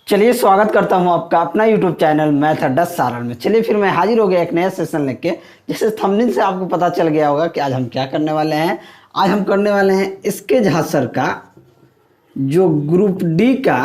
चलिए स्वागत करता हूं आपका अपना YouTube चैनल मैथ अड्डा सारण में। चलिए फिर मैं हाजिर हो गया एक नया सेशन लेके। जैसे थंबनेल से आपको पता चल गया होगा कि आज हम क्या करने वाले हैं। आज हम करने वाले हैं इसके झांसर का जो ग्रुप डी का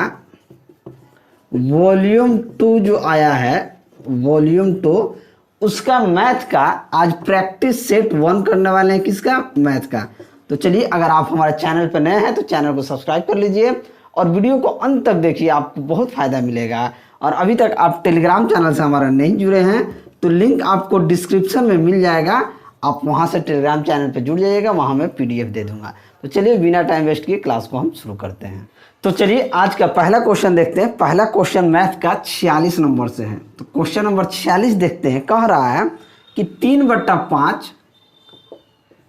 वॉल्यूम 2 जो आया है, वॉल्यूम 2 उसका मैथ का आज प्रैक्टिस सेट 1 करने वाले हैं। किसका? मैथ का। तो चलिए, अगर आप हमारे चैनल पर नए हैं तो चैनल को सब्सक्राइब कर लीजिए और वीडियो को अंत तक देखिए, आपको बहुत फ़ायदा मिलेगा। और अभी तक आप टेलीग्राम चैनल से हमारा नहीं जुड़े हैं तो लिंक आपको डिस्क्रिप्शन में मिल जाएगा, आप वहां से टेलीग्राम चैनल पे जुड़ जाइएगा, वहां मैं पीडीएफ दे दूंगा। तो चलिए बिना टाइम वेस्ट किए क्लास को हम शुरू करते हैं। तो चलिए आज का पहला क्वेश्चन देखते हैं। पहला क्वेश्चन मैथ का 46 नंबर से है। तो क्वेश्चन नंबर 46 देखते हैं। कह रहा है कि 3/5,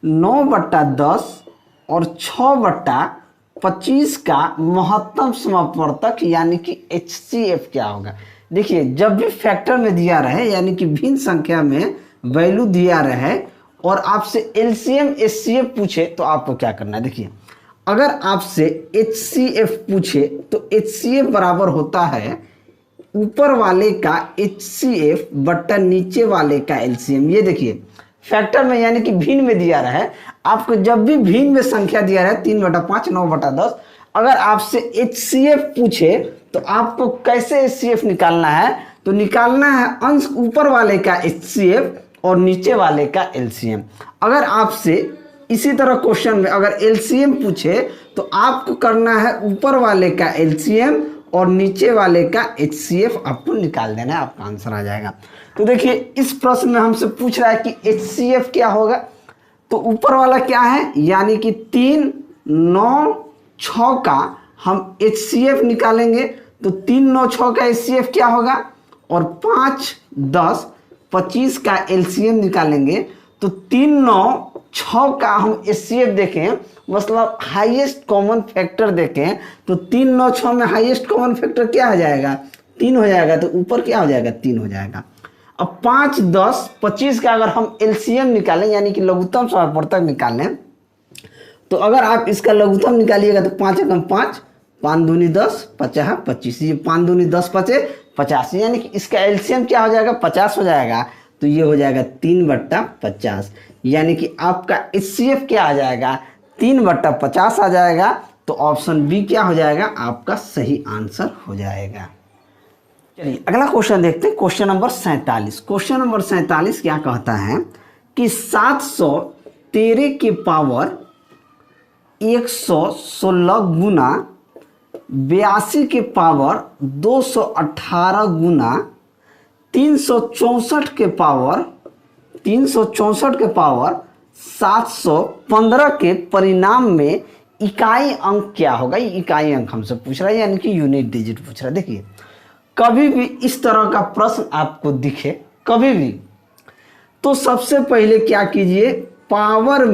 9/10 और 6/25 का महत्तम समापवर्तक यानी कि HCF क्या होगा। देखिए, जब भी फैक्टर में दिया रहे यानी कि भिन्न संख्या में वैल्यू दिया रहे और आपसे LCM HCF पूछे तो आपको क्या करना है। देखिए, अगर आपसे HCF पूछे तो HCF बराबर होता है ऊपर वाले का HCF बट्टा नीचे वाले का LCM। ये देखिए, फैक्टर में यानी कि भिन्न में दिया रहा है, आपको जब भी भिन्न में संख्या दिया रहा है 3/5, 9/10, अगर आपसे HCF पूछे तो आपको कैसे HCF निकालना है। तो निकालना है अंश ऊपर वाले का HCF और नीचे वाले का LCM। अगर आपसे इसी तरह क्वेश्चन में अगर LCM पूछे तो आपको करना है ऊपर वाले का LCM और नीचे वाले का HCF आपको निकाल देना है, आपका आंसर आ जाएगा। तो देखिए, इस प्रश्न में हमसे पूछ रहा है कि HCF क्या होगा। तो ऊपर वाला क्या है यानी कि 3, 9, 6 का हम HCF निकालेंगे। तो 3, 9, 6 का HCF क्या होगा और 5, 10, 25 का LCM निकालेंगे। तो 3, 9, 6 का हम HCF देखें, मतलब हाईएस्ट कॉमन फैक्टर देखें तो 3, 9, 6 में हाईएस्ट कॉमन फैक्टर क्या हो जाएगा? 3 हो जाएगा। तो ऊपर क्या हो जाएगा? 3 हो जाएगा। अब 5, 10, 25 का अगर हम LCM निकालें यानी कि लघुत्तम समापवर्तक निकालें, तो अगर आप इसका लघुत्तम निकालिएगा तो 5 एकम 5, 5 दूनी 10, 50, 25, ये 5 दूनी 10, 5 50, यानी कि इसका LCM क्या हो जाएगा? 50 हो जाएगा। तो ये हो जाएगा 3/50, यानी कि आपका HCF क्या आ जाएगा? 3/50 आ जाएगा। तो ऑप्शन बी क्या हो जाएगा? आपका सही आंसर हो जाएगा। चलिए अगला क्वेश्चन देखते हैं। Question number 47। क्वेश्चन नंबर 47 क्या कहता है कि 713 के पावर 116 गुना 82 के पावर 218 गुना 364 के पावर 715 के परिणाम में इकाई अंक क्या होगा। ये इकाई अंक हमसे पूछ रहा है यानी कि यूनिट डिजिट पूछ रहा है। देखिए, कभी भी इस तरह का प्रश्न आपको दिखे कभी भी, तो सबसे पहले क्या कीजिए, पावर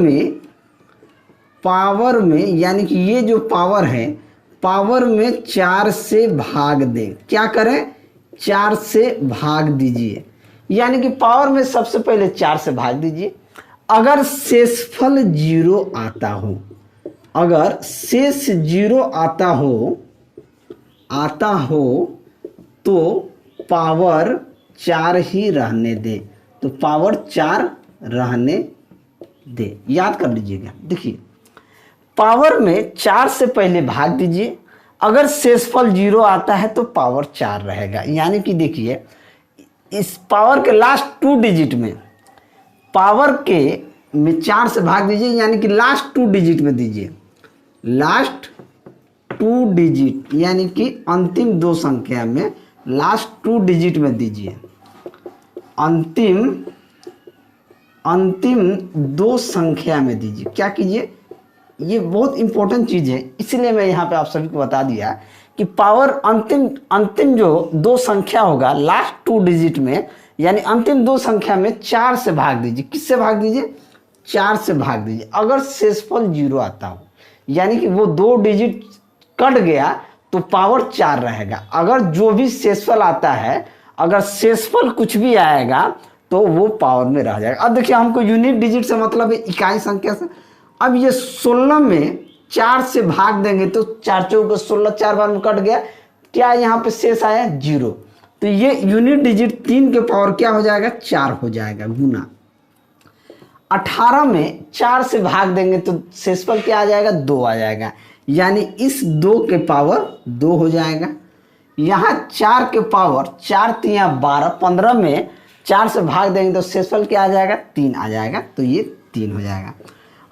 में यानी कि ये जो पावर है, पावर में 4 से भाग दें। क्या करें? 4 से भाग दीजिए, यानी कि पावर में सबसे पहले 4 से भाग दीजिए। अगर शेषफल 0 आता हो, अगर शेष 0 आता हो तो पावर 4 ही रहने दे। तो पावर 4 रहने दे, याद कर लीजिएगा। देखिए, पावर में 4 से पहले भाग दीजिए, अगर शेषफल 0 आता है तो पावर 4 रहेगा। यानी कि देखिए, इस पावर के लास्ट 2 डिजिट में पावर के में 4 से भाग दीजिए, यानी कि लास्ट 2 डिजिट में दीजिए। लास्ट 2 डिजिट यानी कि अंतिम 2 संख्या में लास्ट 2 डिजिट में दीजिए। अंतिम 2 संख्या में दीजिए। क्या कीजिए? ये बहुत इंपॉर्टेंट चीज़ है, इसलिए मैं यहाँ पे आप सभी को बता दिया कि पावर अंतिम जो 2 संख्या होगा लास्ट 2 डिजिट में, यानी अंतिम 2 संख्या में 4 से भाग दीजिए। किससे भाग दीजिए? 4 से भाग दीजिए। अगर शेषफल 0 आता हो यानी कि वो 2 डिजिट कट गया तो पावर 4 रहेगा। अगर जो भी शेषफल आता है, अगर शेषफल कुछ भी आएगा तो वो पावर में रह जाएगा। अब देखिए, हमको यूनिट डिजिट से मतलब है इकाई संख्या से। अब ये 16 में 4 से भाग देंगे तो 4 चौके 16, 4 बार में कट गया, क्या यहाँ पे शेष आया 0, तो ये यूनिट डिजिट 3 के पावर क्या हो जाएगा 4 हो जाएगा गुना 18 में 4 से भाग देंगे तो शेषफल क्या आ जाएगा 2 आ जाएगा, यानी इस 2 के पावर 2 हो जाएगा। यहाँ 4 के पावर 4 तिया 12, 15 में 4 से भाग देंगे तो शेषफल क्या आ जाएगा 3 आ जाएगा, तो ये 3 हो जाएगा।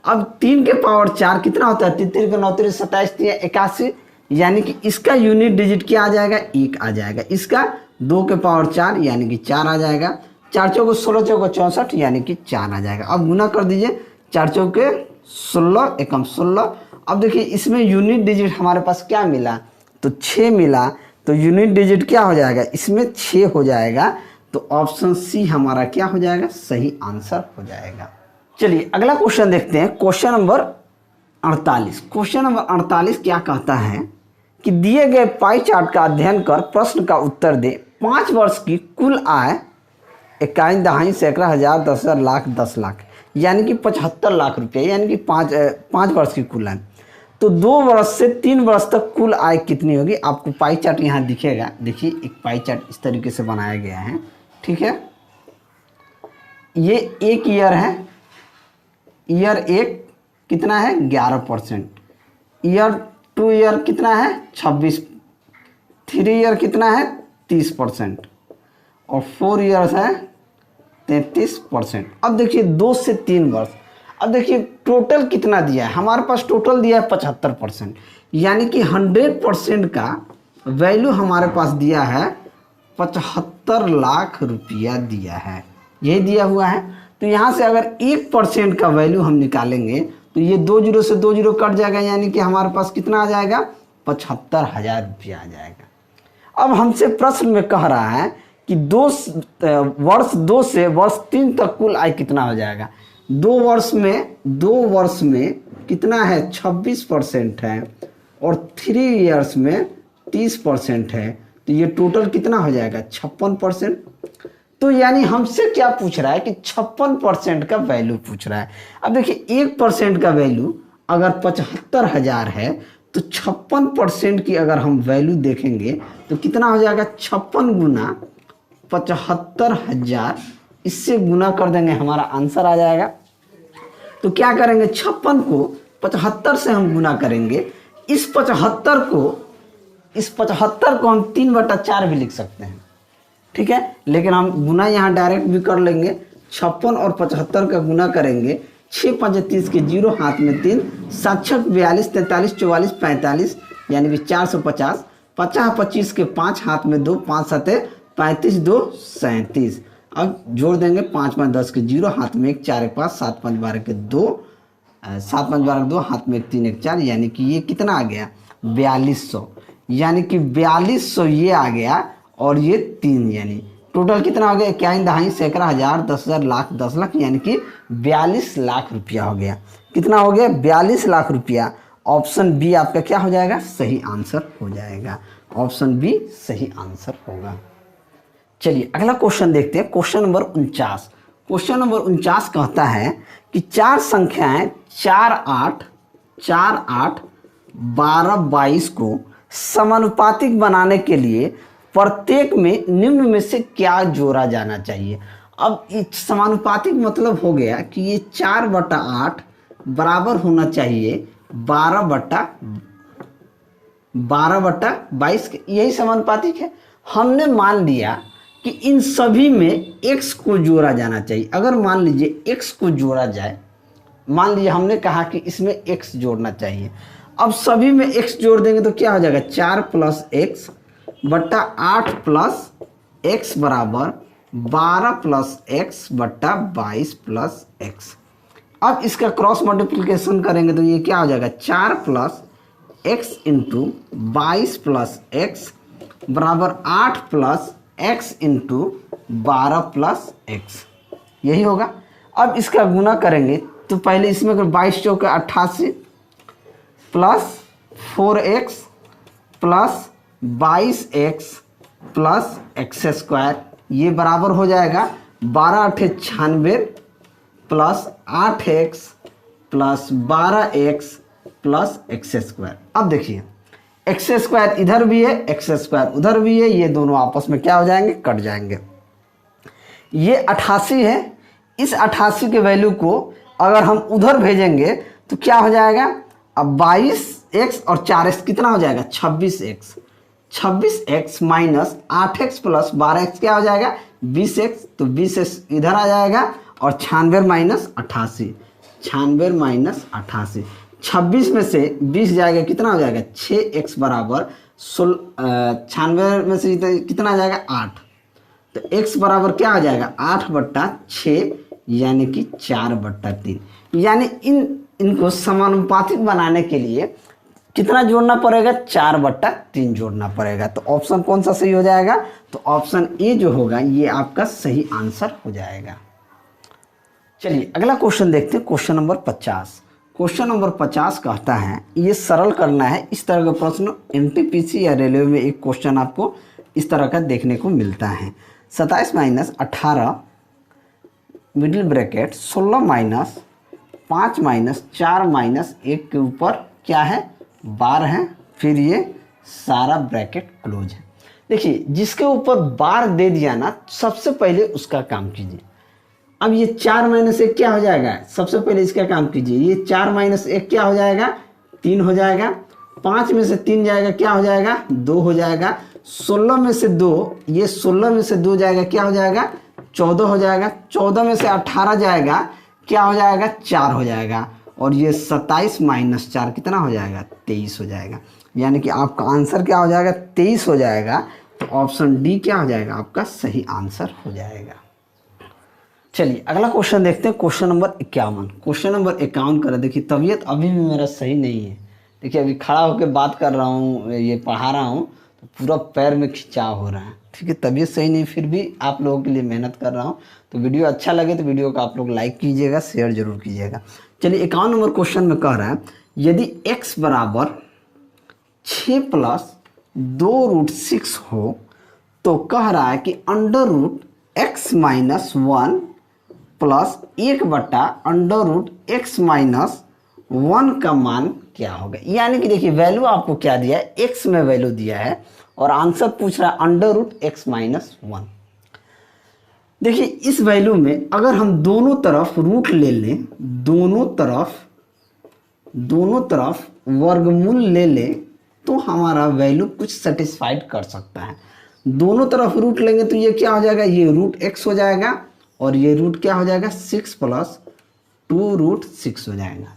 अब 3 के पावर 4 कितना होता है 3 3 के 9 3 27 तिया 81, यानी कि इसका यूनिट डिजिट क्या आ जाएगा 1 आ जाएगा। इसका 2 के पावर 4 यानी कि 4 आ जाएगा। 4 चौको 16 चौको 64 यानी कि 4 आ जाएगा। अब गुना कर दीजिए 4 चौके 16 एकम 16। अब देखिए इसमें यूनिट डिजिट हमारे पास क्या मिला तो 6 मिला, तो यूनिट डिजिट क्या हो जाएगा इसमें 6 हो जाएगा, तो ऑप्शन सी हमारा क्या हो जाएगा सही आंसर हो जाएगा। चलिए अगला क्वेश्चन देखते हैं, क्वेश्चन नंबर 48। क्वेश्चन नंबर 48 क्या कहता है कि दिए गए पाई चार्ट का अध्ययन कर प्रश्न का उत्तर दे। 5 वर्ष की कुल आय 51 दहाई सैकड़ा हजार 10,000 लाख 10 लाख यानी कि 75 लाख रुपये, यानी कि 5 वर्ष की कुल आय। तो 2 वर्ष से 3 वर्ष तक कुल आय कितनी होगी। आपको पाई चार्ट यहाँ दिखेगा, देखिए एक पाई चार्ट इस तरीके से बनाया गया है, ठीक है। ये एक ईयर है, ईयर 1 कितना है 11%, ईयर 2 ईयर कितना है 26, 3 ईयर कितना है 30% और 4 ईयर्स है 33%। अब देखिए 2 से 3 वर्ष, अब देखिए टोटल कितना दिया है हमारे पास, टोटल दिया है 75%, यानी कि 100% का वैल्यू हमारे पास दिया है 75 लाख रुपया दिया है, यही दिया हुआ है। तो यहाँ से अगर 1% का वैल्यू हम निकालेंगे तो ये 2 जीरो से 2 जीरो कट जाएगा, यानी कि हमारे पास कितना आ जाएगा 75,000 रुपया आ जाएगा। अब हमसे प्रश्न में कह रहा है कि वर्ष 2 से वर्ष 3 तक कुल आय कितना हो जाएगा। 2 वर्ष में कितना है 26% है और 3 इयर्स में 30% है, तो ये टोटल कितना हो जाएगा 56%। तो यानी हमसे क्या पूछ रहा है कि 56% का वैल्यू पूछ रहा है। अब देखिए 1% का वैल्यू अगर 75,000 है तो 56% की अगर हम वैल्यू देखेंगे तो कितना हो जाएगा 56 गुना 75,000, इससे गुना कर देंगे हमारा आंसर आ जाएगा। तो क्या करेंगे 56 को 75 से हम गुना करेंगे, इस 75 को हम 3/4 भी लिख सकते हैं, ठीक है, लेकिन हम गुना यहाँ डायरेक्ट भी कर लेंगे। 56 और 75 का गुना करेंगे, 6 5 30 के 0 हाथ में 3, 7 6 42 43 44 45 यानी कि 450, 50 25 के 5 हाथ में 2, 5 7 35 2 37। अब जोड़ देंगे 5 5 10 के 0 हाथ में 1 4 1 5 7 5 12 के 2, 7 5 12 के 2 हाथ में 1 3 1 4, यानी कि ये कितना आ गया 4200, यानी कि 4200 ये आ गया और ये 3, यानी टोटल कितना हो गया 51 दहाई सैकड़ा हजार 10,000 लाख 10 लाख, यानी कि 42 लाख रुपया हो गया। कितना हो गया 42 लाख रुपया। ऑप्शन बी आपका क्या हो जाएगा सही आंसर हो जाएगा, ऑप्शन बी सही आंसर होगा। चलिए अगला क्वेश्चन देखते हैं, क्वेश्चन नंबर 49। क्वेश्चन नंबर 49 कहता है कि 4 संख्याएं 4 8 4 8 12 22 को समानुपातिक बनाने के लिए प्रत्येक में निम्न में से क्या जोड़ा जाना चाहिए। अब समानुपातिक मतलब हो गया कि ये 4/8 बराबर होना चाहिए 12/22 के, यही समानुपातिक है। हमने मान लिया कि इन सभी में x को जोड़ा जाना चाहिए। अगर मान लीजिए x को जोड़ा जाए, मान लीजिए हमने कहा कि इसमें x जोड़ना चाहिए, अब सभी में x जोड़ देंगे तो क्या हो जाएगा 4 + x बट्टा 8 + x बराबर 12 + x बट्टा 22 + x। अब इसका क्रॉस मल्टीप्लिकेशन करेंगे तो ये क्या हो जाएगा 4 + x × 22 + x बराबर 8 + x × 12 + x, यही होगा। अब इसका गुना करेंगे तो पहले इसमें 22 चौके 88 + 4x + 22x + x², ये बराबर हो जाएगा 12 × 8 = 96 + 8x + 12x + x²। अब देखिए एक्स स्क्वायर इधर भी है, एक्स स्क्वायर उधर भी है, ये दोनों आपस में क्या हो जाएंगे, कट जाएंगे। ये 88 है, इस 88 के वैल्यू को अगर हम उधर भेजेंगे तो क्या हो जाएगा, अब 22x और 4x कितना हो जाएगा, 26x। 26x minus 8x plus 12x क्या हो जाएगा, 20x। तो 20x इधर आ जाएगा और 96 माइनस 88, 96 माइनस 88, 26 में से 20 जाएगा, कितना हो जाएगा, 6x बराबर 96 में से कितना आ जाएगा, 8। तो x बराबर क्या हो जाएगा, 8/6 यानी कि 4/3। यानी इनको समानुपातिक बनाने के लिए कितना जोड़ना पड़ेगा, 4/3 जोड़ना पड़ेगा। तो ऑप्शन कौन सा सही हो जाएगा, तो ऑप्शन ए जो होगा ये आपका सही आंसर हो जाएगा। चलिए अगला क्वेश्चन देखते हैं, क्वेश्चन नंबर 50। क्वेश्चन नंबर 50 कहता है, ये सरल करना है। इस तरह का प्रश्न एनटीपीसी या रेलवे में एक क्वेश्चन आपको इस तरह का देखने को मिलता है। 27 minus 18 middle bracket 16 minus 5 minus 4 minus 1 के ऊपर क्या है, 12 है, फिर ये सारा ब्रैकेट क्लोज है। देखिए जिसके ऊपर बार दे दिया ना, सबसे पहले उसका काम कीजिए। अब ये 4 माइनस 1 क्या हो जाएगा, सबसे पहले इसका काम कीजिए। ये 4 माइनस 1 क्या हो जाएगा, 3 हो जाएगा। 5 में से 3 जाएगा, क्या हो जाएगा, 2 हो जाएगा। 16 में से 2, ये 16 में से 2 जाएगा, क्या हो जाएगा, 14 हो जाएगा। 14 में से 18 जाएगा, क्या हो जाएगा, 4 हो जाएगा। और ये 27 माइनस 4 कितना हो जाएगा, 23 हो जाएगा। यानी कि आपका आंसर क्या हो जाएगा, 23 हो जाएगा। तो ऑप्शन डी क्या हो जाएगा, आपका सही आंसर हो जाएगा। चलिए अगला क्वेश्चन देखते हैं, क्वेश्चन नंबर 51। क्वेश्चन नंबर 51 कर, देखिए तबीयत अभी भी मेरा सही नहीं है। देखिए अभी खड़ा होकर बात कर रहा हूँ, ये पढ़ा रहा हूँ, तो पूरा पैर में खिंचाव हो रहा है। ठीक है, तबीयत सही नहीं, फिर भी आप लोगों के लिए मेहनत कर रहा हूँ। तो वीडियो अच्छा लगे तो वीडियो को आप लोग लाइक कीजिएगा, शेयर जरूर कीजिएगा। चलिए 51 नंबर क्वेश्चन में कह रहा है, यदि x बराबर 6 प्लस 2√6 हो तो कह रहा है कि √x minus 1 plus 1/√x minus 1 का मान क्या होगा। यानी कि देखिए वैल्यू आपको क्या दिया है, x में वैल्यू दिया है और आंसर पूछ रहा है √x माइनस 1। देखिए इस वैल्यू में अगर हम दोनों तरफ रूट ले लें, दोनों तरफ वर्गमूल ले लें, तो हमारा वैल्यू कुछ सेटिस्फाइड कर सकता है। दोनों तरफ रूट लेंगे तो ये क्या हो जाएगा, ये √x हो जाएगा और ये रूट क्या हो जाएगा, 6 प्लस 2√6 हो जाएगा।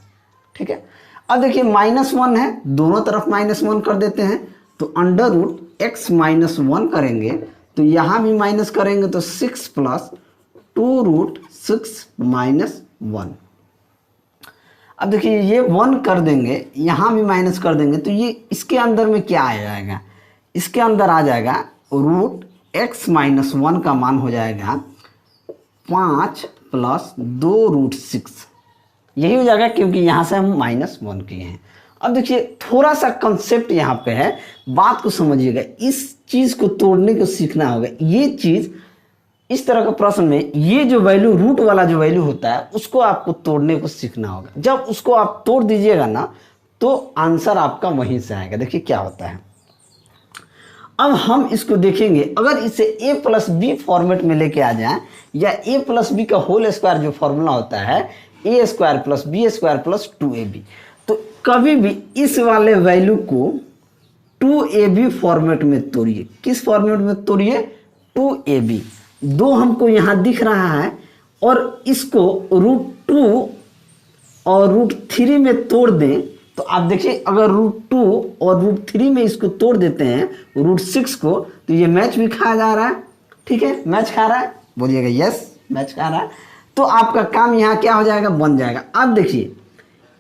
ठीक है, अब देखिए -1 है, दोनों तरफ -1 कर देते हैं, तो √x माइनस 1 करेंगे तो यहाँ भी माइनस करेंगे तो 6 प्लस 2√6 माइनस 1। अब देखिए ये 1 कर देंगे, यहाँ भी माइनस कर देंगे, तो ये इसके अंदर में क्या आ जाएगा, इसके अंदर आ जाएगा √x माइनस 1 का मान हो जाएगा 5 प्लस 2√6। यही हो जाएगा क्योंकि यहाँ से हम -1 किए हैं। अब देखिए थोड़ा सा कंसेप्ट यहाँ पे है, बात को समझिएगा, इस चीज़ को तोड़ने को सीखना होगा। ये चीज़ इस तरह का प्रश्न में ये जो वैल्यू रूट वाला जो वैल्यू होता है उसको आपको तोड़ने को सीखना होगा। जब उसको आप तोड़ दीजिएगा ना तो आंसर आपका वहीं से आएगा। देखिए क्या होता है, अब हम इसको देखेंगे, अगर इसे a प्लस बी फॉर्मेट में लेके आ जाए, या a प्लस बी का होल स्क्वायर जो फॉर्मूला होता है a square plus b square plus 2ab, तो कभी भी इस वाले वैल्यू को 2ab फॉर्मेट में तोड़िए। किस फॉर्मेट में तोड़िए, 2ab। 2 हमको यहाँ दिख रहा है और इसको √2 और √3 में तोड़ दें तो आप देखिए, अगर √2 और √3 में इसको तोड़ देते हैं √6 को, तो ये मैच भी खा जा रहा है। ठीक है, मैच खा रहा है, बोलिएगा यस मैच खा रहा है। तो आपका काम यहाँ क्या हो जाएगा, बन जाएगा। अब देखिए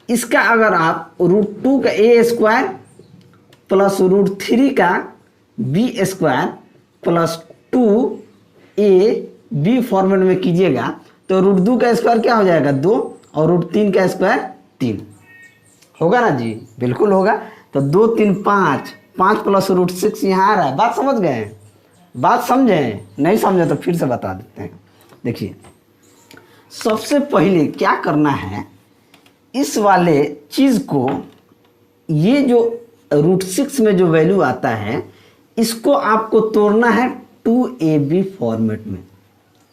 इसका अगर आप √2 का a स्क्वायर प्लस √3 का b square plus 2ab format में कीजिएगा तो √2 का स्क्वायर क्या हो जाएगा, 2, और √3 का स्क्वायर 3 होगा ना जी, बिल्कुल होगा। तो 2 3 5, 5 प्लस √6 यहाँ आ रहा है। बात समझ गए, बात समझे, नहीं समझे तो फिर से बता देते हैं। देखिए सबसे पहले क्या करना है, इस वाले चीज़ को, ये जो √6 में जो वैल्यू आता है इसको आपको तोड़ना है 2ab फॉर्मेट में।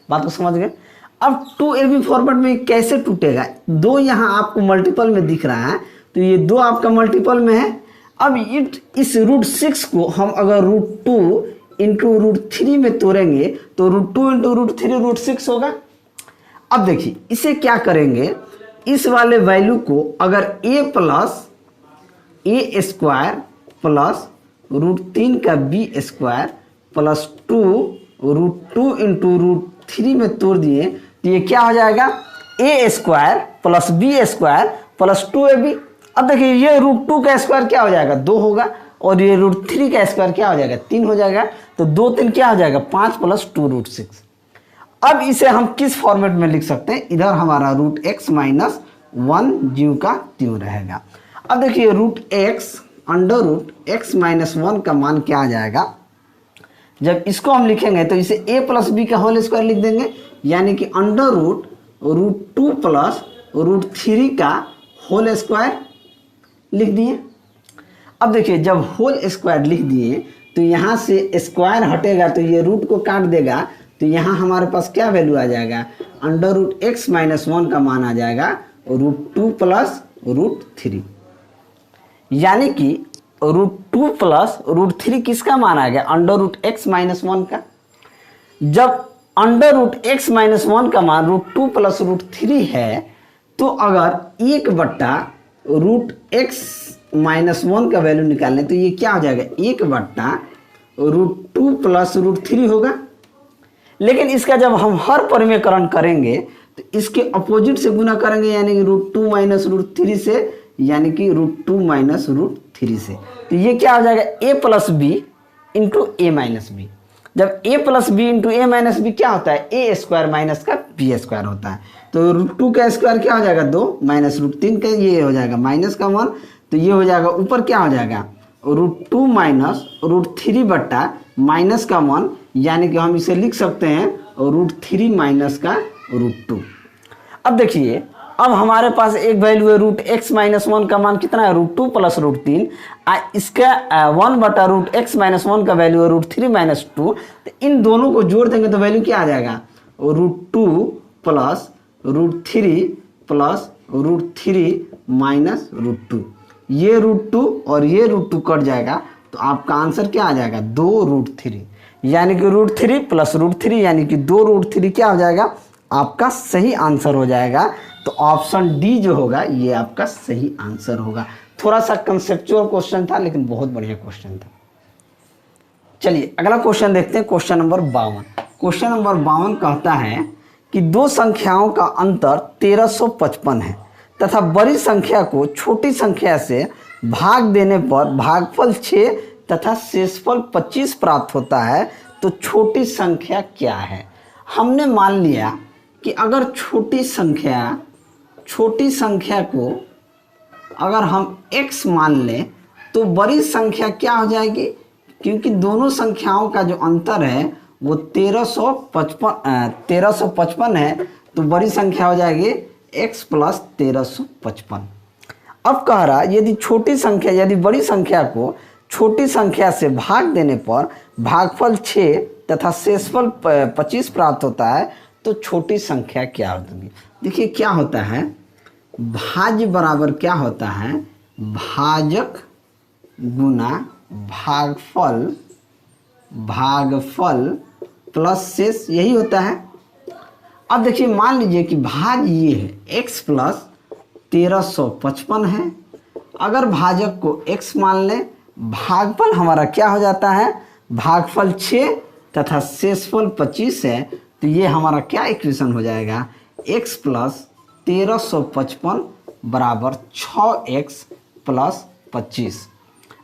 बात को समझ गए। अब 2ab फॉर्मेट में कैसे टूटेगा, 2 यहाँ आपको मल्टीपल में दिख रहा है तो ये 2 आपका मल्टीपल में है। अब इस √6 को हम अगर √2 इंटू √3 में तोड़ेंगे तो √2 इंटू √3 √6 होगा। अब देखिए इसे क्या करेंगे, इस वाले वैल्यू को अगर a plus a square plus √3 का b स्क्वायर प्लस 2 √2 इंटू √3 में तोड़ दिए तो ये क्या हो जाएगा, a square plus b square plus 2ab। अब देखिए ये √2 का स्क्वायर क्या हो जाएगा, 2 होगा, और ये √3 का स्क्वायर क्या हो जाएगा, 3 हो जाएगा। तो 2 3 क्या हो जाएगा, 5 प्लस 2 √6। अब इसे हम किस फॉर्मेट में लिख सकते हैं, इधर हमारा √x माइनस 1 ज्यों का त्यों रहेगा। अब देखिए √x अंडर √x माइनस 1 का मान क्या आ जाएगा, जब इसको हम लिखेंगे तो इसे a प्लस बी का होल स्क्वायर लिख देंगे, यानी कि अंडर √2 प्लस √3 का होल स्क्वायर लिख दिए। अब देखिए जब होल स्क्वायर लिख दिए तो यहाँ से स्क्वायर हटेगा तो ये रूट को काट देगा, तो यहाँ हमारे पास क्या वैल्यू आ जाएगा, अंडर √x माइनस 1 का मान आ जाएगा √2 प्लस √3, यानी कि √2 प्लस √3 किसका मान आ गया, अंडर √x माइनस 1 का। जब अंडर √x माइनस 1 का मान √2 प्लस √3 है तो अगर 1/√x माइनस 1 का वैल्यू निकालने तो ये क्या हो जाएगा, 1/√2 प्लस √3 होगा। लेकिन इसका जब हम हर परिमेयकरण करेंगे तो इसके अपोजिट से गुना करेंगे, यानी कि √2 माइनस √3 से, यानी कि √2 माइनस √3 से। तो ये क्या हो जाएगा, a plus b into a minus b. जब a plus b into a minus b क्या होता है, a स्क्वायर माइनस का b स्क्वायर होता है। तो √2 का स्क्वायर क्या हो जाएगा, 2 माइनस √3 का ये हो जाएगा माइनस का 1, तो ये हो जाएगा ऊपर क्या हो जाएगा, √2 माइनस √3 बट्टा माइनस का 1, यानी कि हम इसे लिख सकते हैं √3 माइनस का √2। अब देखिए अब हमारे पास एक वैल्यू है √x माइनस 1 का मान कितना है, √2 प्लस √3, इसका 1/√x माइनस 1 का वैल्यू है √3 माइनस 2। तो इन दोनों को जोड़ देंगे तो वैल्यू क्या आ जाएगा, √2 प्लस √3 प्लस √3 माइनस √2। ये √2 और ये √2 कट जाएगा तो आपका आंसर क्या आ जाएगा, 2√3, यानी कि √3 प्लस √3 यानी कि 2√3 क्या हो जाएगा, आपका सही आंसर हो जाएगा। तो ऑप्शन डी जो होगा ये आपका सही आंसर होगा। थोड़ा सा कंसेप्चुअल क्वेश्चन था लेकिन बहुत बढ़िया क्वेश्चन था। चलिए अगला क्वेश्चन देखते हैं, क्वेश्चन नंबर 52। क्वेश्चन नंबर 52 कहता है कि दो संख्याओं का अंतर 1355 है तथा बड़ी संख्या को छोटी संख्या से भाग देने पर भागफल 6 तथा शेषफल 25 प्राप्त होता है, तो छोटी संख्या क्या है। हमने मान लिया कि अगर छोटी संख्या को अगर हम x मान लें तो बड़ी संख्या क्या हो जाएगी, क्योंकि दोनों संख्याओं का जो अंतर है वो 1355 है, तो बड़ी संख्या हो जाएगी x प्लस 1355। अब कह रहा यदि बड़ी संख्या को छोटी संख्या से भाग देने पर भागफल 6 तथा शेषफल 25 प्राप्त होता है, तो छोटी संख्या क्या होगी। देखिए क्या होता है, भाज्य बराबर क्या होता है, भाजक गुना भागफल प्लस शेष, यही होता है। अब देखिए मान लीजिए कि भाज्य ये है x प्लस 1355 है, अगर भाजक को x मान लें, भागफल हमारा क्या हो जाता है, भागफल 6 तथा शेषफल 25 है, तो ये हमारा क्या इक्वेशन हो जाएगा, x प्लस 1355 बराबर 6x प्लस 25।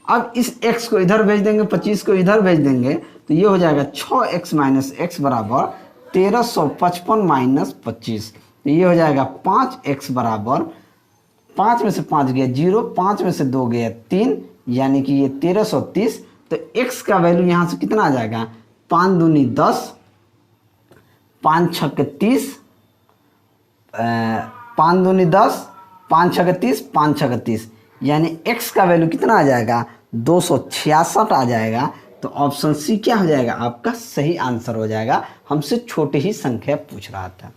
अब इस x को इधर भेज देंगे, 25 को इधर भेज देंगे, तो ये हो जाएगा 6x माइनस x बराबर 1355 माइनस 25। तो ये हो जाएगा 5x बराबर 5 में से 5 गया 0, 5 में से 2 गया 3, यानी कि ये 1330। तो x का वैल्यू यहाँ से कितना आ जाएगा, 5 दूनी 10, 5 छक 30, 5 दूनी 10, 5 छक 30, 5 छक 30, यानी x का वैल्यू कितना आ जाएगा, 266 आ जाएगा। तो ऑप्शन सी क्या हो जाएगा, आपका सही आंसर हो जाएगा। हमसे छोटे ही संख्या पूछ रहा था।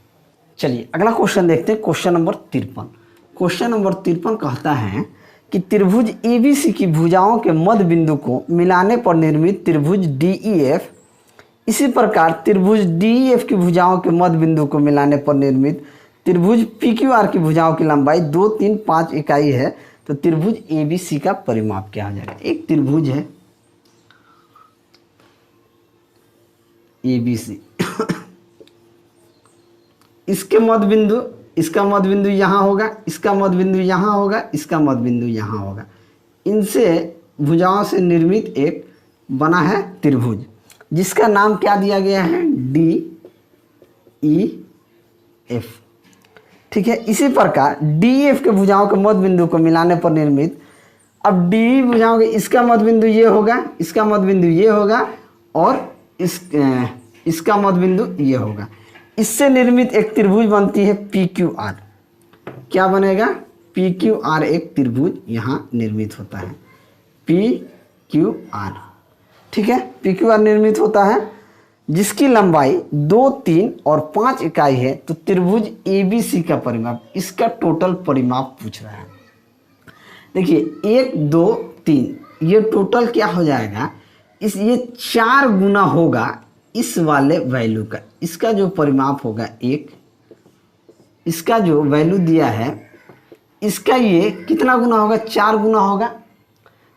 चलिए अगला क्वेश्चन देखते हैं, क्वेश्चन नंबर 53। क्वेश्चन नंबर 53 कहता है कि त्रिभुज एबीसी की भुजाओं के मध्य बिंदु को मिलाने पर निर्मित त्रिभुज डीईएफ, इसी प्रकार त्रिभुज डीईएफ की भुजाओं के मध्य बिंदु को मिलाने पर निर्मित त्रिभुज पीक्यूआर की भुजाओं की लंबाई 2, 3, 5 इकाई है। तो त्रिभुज एबीसी का परिमाप क्या हो जाएगा। एक त्रिभुज है एबीसी इसके मध्य बिंदु, इसका मध्य बिंदु यहाँ होगा, इसका मध्य बिंदु यहाँ होगा, इसका मध्य बिंदु यहाँ होगा। इनसे भुजाओं से निर्मित एक बना है त्रिभुज, जिसका नाम क्या दिया गया है, डी ई एफ। ठीक है, इसी प्रकार डी एफ के भुजाओं के मध्य बिंदु को मिलाने पर निर्मित, अब डी भुजाओं के इसका मध्य बिंदु ये होगा, इसका मध्य बिंदु ये होगा और इसका मध्य बिंदु ये होगा। इससे निर्मित एक त्रिभुज बनती है पी क्यू आर। क्या बनेगा, पी क्यू आर एक त्रिभुज यहाँ निर्मित होता है, पी क्यू आर। ठीक है, पी क्यू आर निर्मित होता है, जिसकी लंबाई 2, 3 और 5 इकाई है। तो त्रिभुज एबीसी का परिमाप, इसका टोटल परिमाप पूछ रहा है। देखिए 1, 2, 3 ये टोटल क्या हो जाएगा, ये 4 गुना होगा इस वाले वैल्यू का। इसका जो परिमाप होगा 1, इसका जो वैल्यू दिया है इसका ये कितना गुना होगा, 4 गुना होगा।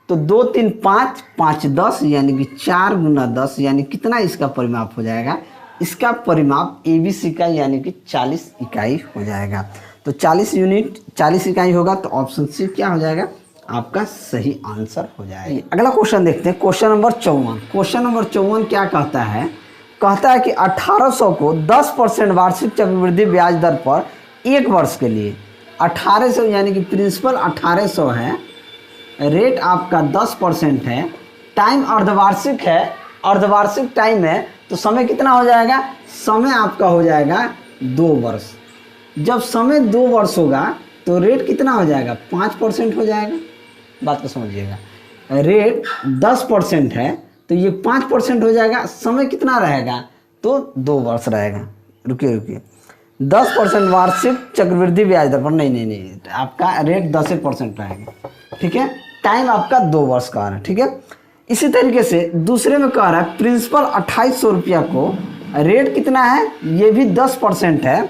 तो 2, 3, 5, 5, 10 यानी कि 4 गुना 10 यानी कितना इसका परिमाप हो जाएगा, इसका परिमाप एबीसी का यानी कि 40 इकाई हो जाएगा। तो 40 यूनिट 40 इकाई होगा। तो ऑप्शन सी क्या हो जाएगा, आपका सही आंसर हो जाएगा। अगला क्वेश्चन देखते हैं, क्वेश्चन नंबर 54। क्वेश्चन नंबर 54 क्या कहता है, कहता है कि 1800 को 10% वार्षिक चक्रवृद्धि ब्याज दर पर 1 वर्ष के लिए, 1800 यानी कि प्रिंसिपल 1800 है, रेट आपका 10% है, टाइम अर्धवार्षिक है, अर्धवार्षिक टाइम है। तो समय कितना हो जाएगा, समय आपका हो जाएगा 2 वर्ष। जब समय 2 वर्ष होगा तो रेट कितना हो जाएगा, 5% हो जाएगा। बात को समझिएगा, रेट 10% है तो ये 5% हो जाएगा। समय कितना रहेगा, तो 2 वर्ष रहेगा। रुकिए 10% वार्षिक चक्रवृद्धि ब्याज दर पर, नहीं आपका रेट 10% रहेगा। ठीक है, टाइम आपका 2 वर्ष का आ रहा है। ठीक है, इसी तरीके से दूसरे में कह रहा है प्रिंसिपल 2800 रुपया को, रेट कितना है, ये भी 10% है।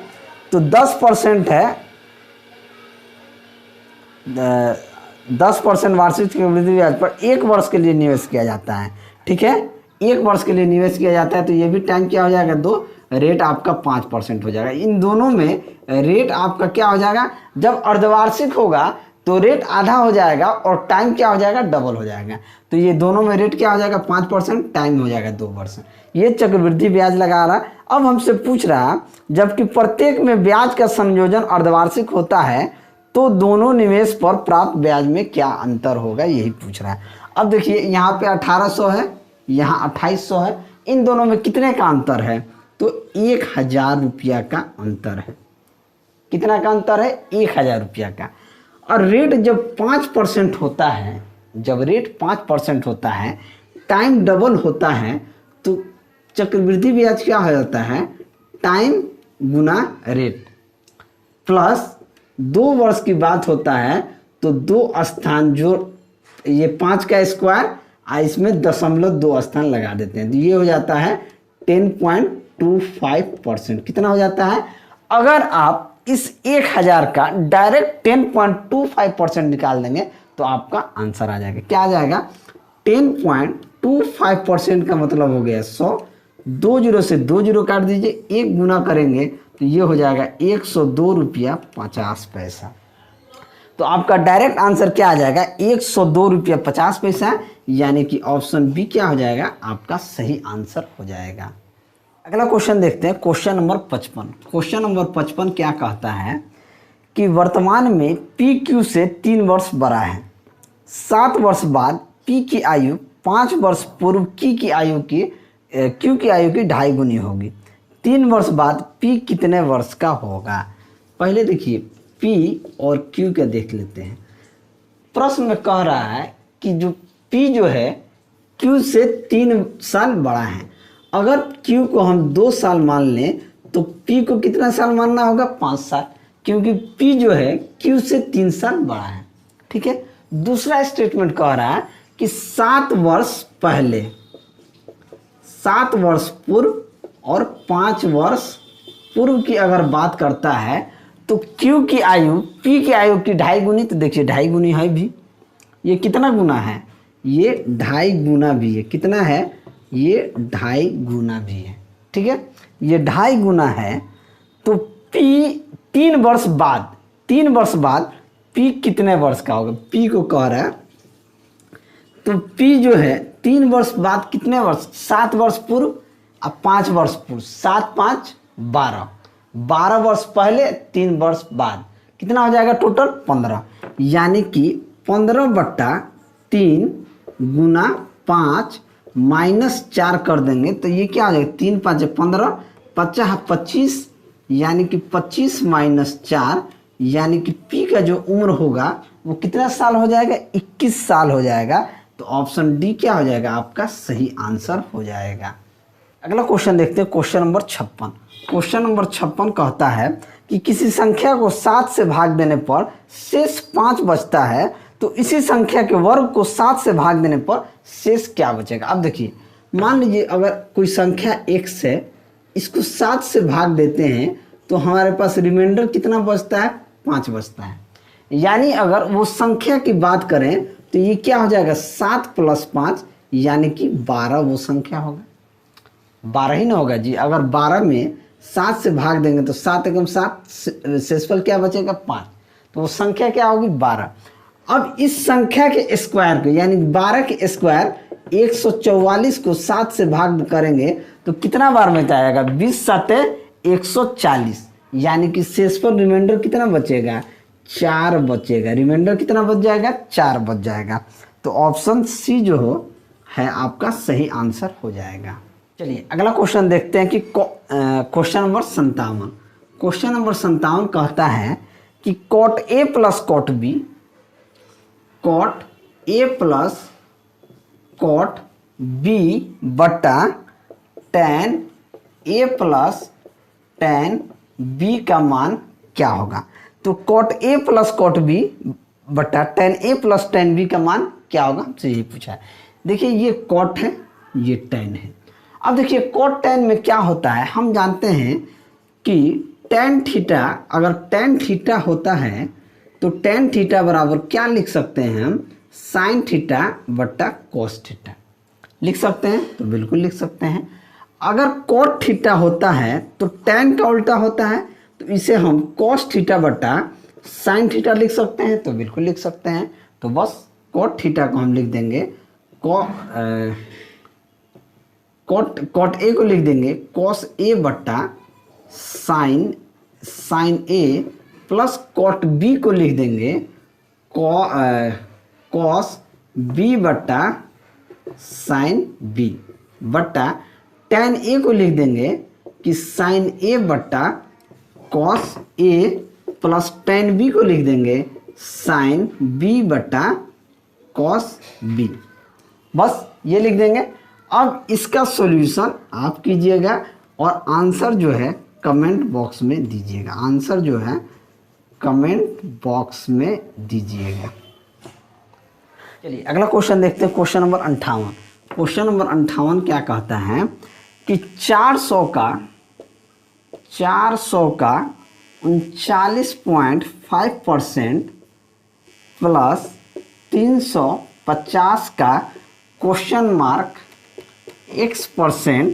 तो 10% है, 10% वार्षिक चक्रवृद्धि ब्याज पर 1 वर्ष के लिए निवेश किया जाता है। ठीक है, 1 वर्ष के लिए निवेश किया जाता है। तो ये भी टाइम क्या हो जाएगा, 2, रेट आपका 5% हो जाएगा। इन दोनों में रेट आपका क्या हो जाएगा, जब अर्धवार्षिक होगा तो रेट आधा हो जाएगा और टाइम क्या हो जाएगा, डबल हो जाएगा। तो ये दोनों में रेट क्या हो जाएगा, 5%, टाइम हो जाएगा 2 वर्ष। ये चक्रवृद्धि ब्याज लगा रहा। अब हमसे पूछ रहा, जबकि प्रत्येक में ब्याज का संयोजन अर्धवार्षिक होता है तो दोनों निवेश पर प्राप्त ब्याज में क्या अंतर होगा, यही पूछ रहा है। अब देखिए यहाँ पे 1800 है, यहाँ 2800 है, इन दोनों में कितने का अंतर है, तो 1000 रुपया का अंतर है। कितना का अंतर है, 1000 रुपया का। और रेट जब 5% होता है, जब रेट 5% होता है, टाइम डबल होता है, तो चक्रवृद्धि ब्याज क्या हो जाता है, टाइम गुना रेट प्लस 2 वर्ष की बात होता है। तो 2 स्थान जो ये 5 का स्क्वायर, इसमें 0.2 स्थान लगा देते हैं। तो ये हो जाता है 10.25%। कितना हो जाता है, अगर आप इस 1000 का डायरेक्ट 10.25% निकाल देंगे तो आपका आंसर आ जाएगा। क्या आ जाएगा, 10.25% का मतलब हो गया 100। 2 जीरो से 2 जीरो काट दीजिए, 1 गुना करेंगे तो ये हो जाएगा 102 रुपया 50 पैसा। तो आपका डायरेक्ट आंसर क्या आ जाएगा, 102 रुपया 50 पैसा, यानी कि ऑप्शन बी क्या हो जाएगा, आपका सही आंसर हो जाएगा। अगला क्वेश्चन देखते हैं, क्वेश्चन नंबर 55। क्वेश्चन नंबर 55 क्या कहता है कि वर्तमान में पी क्यू से 3 वर्ष बड़ा है। 7 वर्ष बाद पी की आयु 5 वर्ष पूर्व क्यू की आयु की 2.5 गुनी होगी। 3 वर्ष बाद पी कितने वर्ष का होगा। पहले देखिए पी और क्यू के देख लेते हैं। प्रश्न में कह रहा है कि जो P जो है Q से 3 साल बड़ा है। अगर Q को हम 2 साल मान लें तो P को कितना साल मानना होगा? 5 साल, क्योंकि P जो है Q से 3 साल बड़ा है। ठीक है। दूसरा स्टेटमेंट कह रहा है कि 7 वर्ष पहले, 7 वर्ष पूर्व और 5 वर्ष पूर्व की अगर बात करता है तो Q की आयु P की आयु की 2.5 गुनी, तो देखिए 2.5 गुनी है भी, ये कितना गुना है? ये 2.5 गुना भी है। कितना है? ये 2.5 गुना भी है। ठीक है, ये 2.5 गुना है। तो P 3 वर्ष बाद, 3 वर्ष बाद P कितने वर्ष का होगा? P को कह रहा है, तो P जो है 3 वर्ष बाद कितने वर्ष? 7 वर्ष पूर्व और 5 वर्ष पूर्व, 7 5 12, 12 वर्ष पहले 3 वर्ष बाद, कितना हो जाएगा टोटल? 15। यानी कि 15/3 गुना 5 माइनस 4 कर देंगे तो ये क्या हो जाएगा? 3 5 15, 50 25, यानी कि 25 माइनस 4, यानी कि P का जो उम्र होगा वो कितना साल हो जाएगा? 21 साल हो जाएगा। तो ऑप्शन डी क्या हो जाएगा? आपका सही आंसर हो जाएगा। अगला क्वेश्चन देखते हैं, क्वेश्चन नंबर 56। क्वेश्चन नंबर 56 कहता है कि किसी संख्या को 7 से भाग देने पर शेष 5 बचता है, तो इसी संख्या के वर्ग को 7 से भाग देने पर शेष क्या बचेगा? अब देखिए, मान लीजिए अगर कोई संख्या x है, इसको 7 से भाग देते हैं तो हमारे पास रिमाइंडर कितना बचता है? 5 बचता है। यानी अगर वो संख्या की बात करें तो ये क्या हो जाएगा? 7 + 5, यानी कि 12 वो संख्या होगा। 12 ही ना होगा जी। अगर 12 में 7 से भाग देंगे तो 7 एकम 7, शेषफल क्या बचेगा? 5। तो वो संख्या क्या होगी? 12। अब इस संख्या के स्क्वायर को, यानी 12 के स्क्वायर 144 को 7 से भाग करेंगे तो कितना बार में जाएगा? 20 7 140, यानी कि शेषफल रिमाइंडर कितना बचेगा? 4 बचेगा। रिमाइंडर कितना बच जाएगा? 4 बच जाएगा। तो ऑप्शन सी जो है आपका सही आंसर हो जाएगा। चलिए अगला क्वेश्चन देखते हैं कि क्वेश्चन नंबर 57। क्वेश्चन नंबर 57 कहता है कि cot A + cot B, cot A + cot B बटा tan A + tan B का मान क्या होगा? तो cot A + cot B बटा tan A + tan B का मान क्या होगा? हमसे यही पूछा है। देखिए ये cot है, ये tan है। अब देखिए cot tan में क्या होता है, हम जानते हैं कि tan थीटा, अगर tan थीटा होता है तो tan थीटा बराबर क्या लिख सकते हैं हम? sin थीटा बटा cos थीटा लिख सकते हैं। तो बिल्कुल लिख सकते हैं। अगर cot थीटा होता है तो tan का उल्टा होता है, तो इसे हम cos थीटा बटा sin थीटा लिख सकते हैं। तो बिल्कुल लिख सकते हैं। तो बस cot थीटा को हम लिख देंगे, cot A को लिख देंगे cos A बटा sin A plus cot B को लिख देंगे cos B बटा sin B बटा tan A को लिख देंगे कि sin A बटा cos A plus tan B को लिख देंगे sin B बटा cos B। बस ये लिख देंगे। अब इसका सॉल्यूशन आप कीजिएगा और आंसर जो है कमेंट बॉक्स में दीजिएगा। आंसर जो है कमेंट बॉक्स में दीजिएगा। चलिए अगला क्वेश्चन देखते हैं, क्वेश्चन नंबर 58। क्वेश्चन नंबर 58 क्या कहता है कि 400 का 39.5% प्लस 350 का क्वेश्चन मार्क x%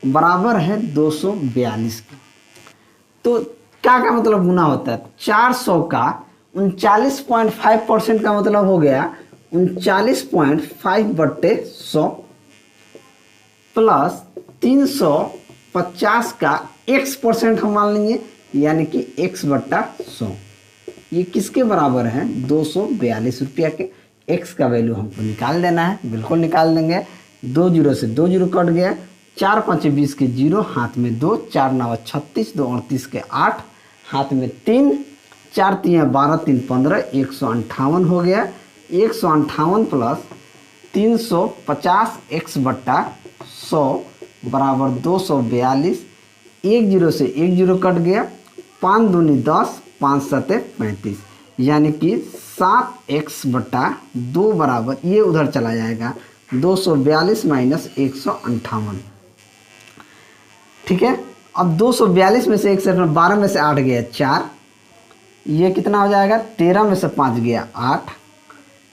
बराबर है 242 का। तो क्या का मतलब गुना होता है? 400 का 39.5% का मतलब हो गया 39.5/100 प्लस 350 का x% हम मान लेंगे, यानी कि x/100। ये किसके बराबर है? 242 रुपया के। x का वैल्यू हमको निकाल देना है। बिल्कुल निकाल देंगे। 2 0 से 2 0 कट गया, 4 5 20 के 0, हाथ में 2, 4 9 36, 2 38 के 8, हाथ में 3, 4 3 12, 3 15, 158 हो गया। 158 प्लस 350 x बट्टा 100 बराबर 242। 1 0 से 1 0 कट गया, 5 दूनी 10, 5 सते 35, यानी कि 7x बट्टा 2 बराबर, ये उधर चला जाएगा 242 माइनस 158। ठीक है, अब 242 में से 1 से 12 में से 8 गया 4, ये कितना हो जाएगा 13 में से 5 गया 8,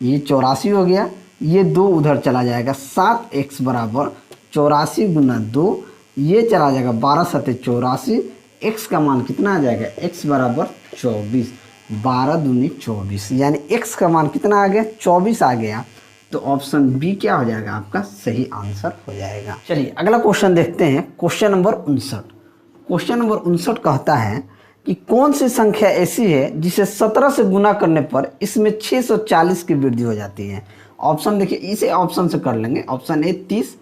ये 84 हो गया। ये 2 उधर चला जाएगा, 7x बराबर 84 गुना 2, ये चला जाएगा 12 सते 84। x का मान कितना आ जाएगा, x बराबर 24, 12 दूनी 24, यानी x का मान कितना आ गया 24 आ गया। तो ऑप्शन बी क्या हो जाएगा आपका सही आंसर हो जाएगा। चलिए अगला क्वेश्चन देखते हैं, क्वेश्चन नंबर 59। क्वेश्चन नंबर 59 कहता है कि कौन सी संख्या ऐसी है जिसे 17 से गुना करने पर इसमें 640 की वृद्धि हो जाती है। ऑप्शन देखिए, इसे ऑप्शन से कर लेंगे। Option a 30,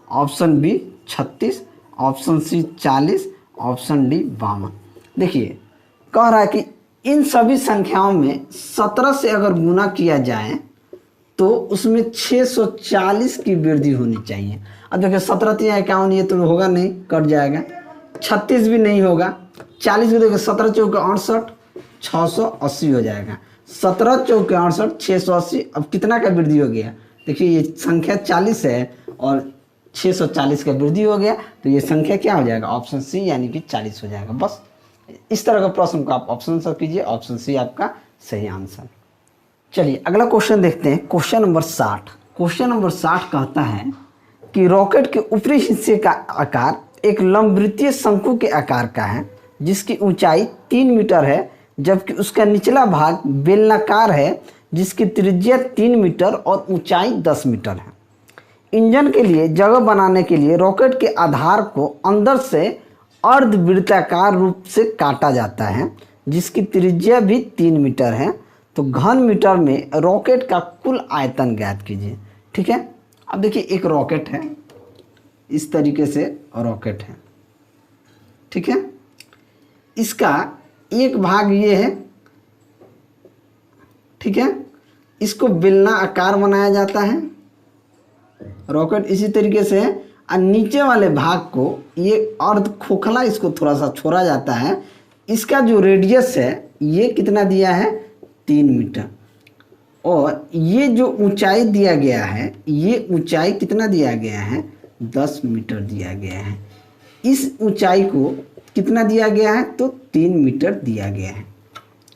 option b 36, option c 40, option d 52। देखिए कह रहा है कि इन सभी संख्याओं में 17 से अगर गुना किया जाए तो उसमें 640 की वृद्धि होनी चाहिए। अब देखिए 17 3 51, ये तो होगा नहीं, कट जाएगा। 36 भी नहीं होगा। 40 भी देखिए 17 चौके 68, 680 हो जाएगा। 17 चौके 68, 680। अब कितना का वृद्धि हो गया, देखिए ये संख्या 40 है और 640 का वृद्धि हो गया, तो ये संख्या क्या हो जाएगा, ऑप्शन सी यानी कि 40 हो जाएगा। बस इस तरह का प्रश्न को आप ऑप्शन से कीजिए, ऑप्शन सी आपका सही आंसर। चलिए अगला क्वेश्चन देखते हैं, क्वेश्चन नंबर 60। क्वेश्चन नंबर 60 कहता है कि रॉकेट के ऊपरी हिस्से का आकार एक लंबवृत्तीय शंकु के आकार का है जिसकी ऊंचाई 3 मीटर है, जबकि उसका निचला भाग बेलनाकार है जिसकी त्रिज्या 3 मीटर और ऊंचाई 10 मीटर है। इंजन के लिए जगह बनाने के लिए रॉकेट के आधार को अंदर से अर्धवृत्ताकार रूप से काटा जाता है जिसकी त्रिज्या भी 3 मीटर है। तो घन मीटर में रॉकेट का कुल आयतन ज्ञात कीजिए। ठीक है, अब देखिए एक रॉकेट है, इस तरीके से रॉकेट है। ठीक है, इसका एक भाग ये है। ठीक है, इसको बेलना आकार बनाया जाता है, रॉकेट इसी तरीके से है। और नीचे वाले भाग को ये अर्ध खोखला, इसको थोड़ा सा छोड़ा जाता है। इसका जो रेडियस है ये कितना दिया है, 3 मीटर। और ये जो ऊंचाई दिया गया है, ये ऊंचाई कितना दिया गया है, 10 मीटर दिया गया है। इस ऊंचाई को कितना दिया गया है, तो 3 मीटर दिया गया है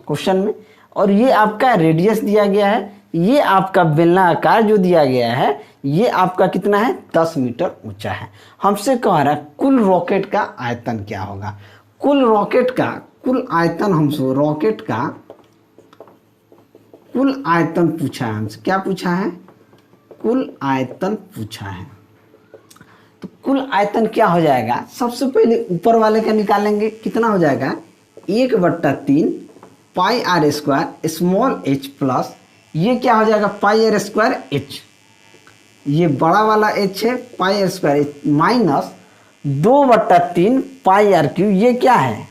क्वेश्चन में। और ये आपका रेडियस दिया गया है, ये आपका बेलना आकार जो दिया गया है ये आपका कितना है, 10 मीटर ऊंचा है। हमसे कह रहा है कुल रॉकेट का आयतन क्या होगा। कुल रॉकेट का कुल आयतन, हमसे रॉकेट का कुल आयतन पूछा है। हमसे क्या पूछा है, कुल आयतन पूछा है। तो कुल आयतन क्या हो जाएगा, सबसे पहले ऊपर वाले का निकालेंगे, कितना हो जाएगा 1/3 pi are square small H plus ये क्या हो जाएगा पाई आर स्क्वायर एच, ये बड़ा वाला एच है pi are square H minus 2/3 pi R cube, ये क्या है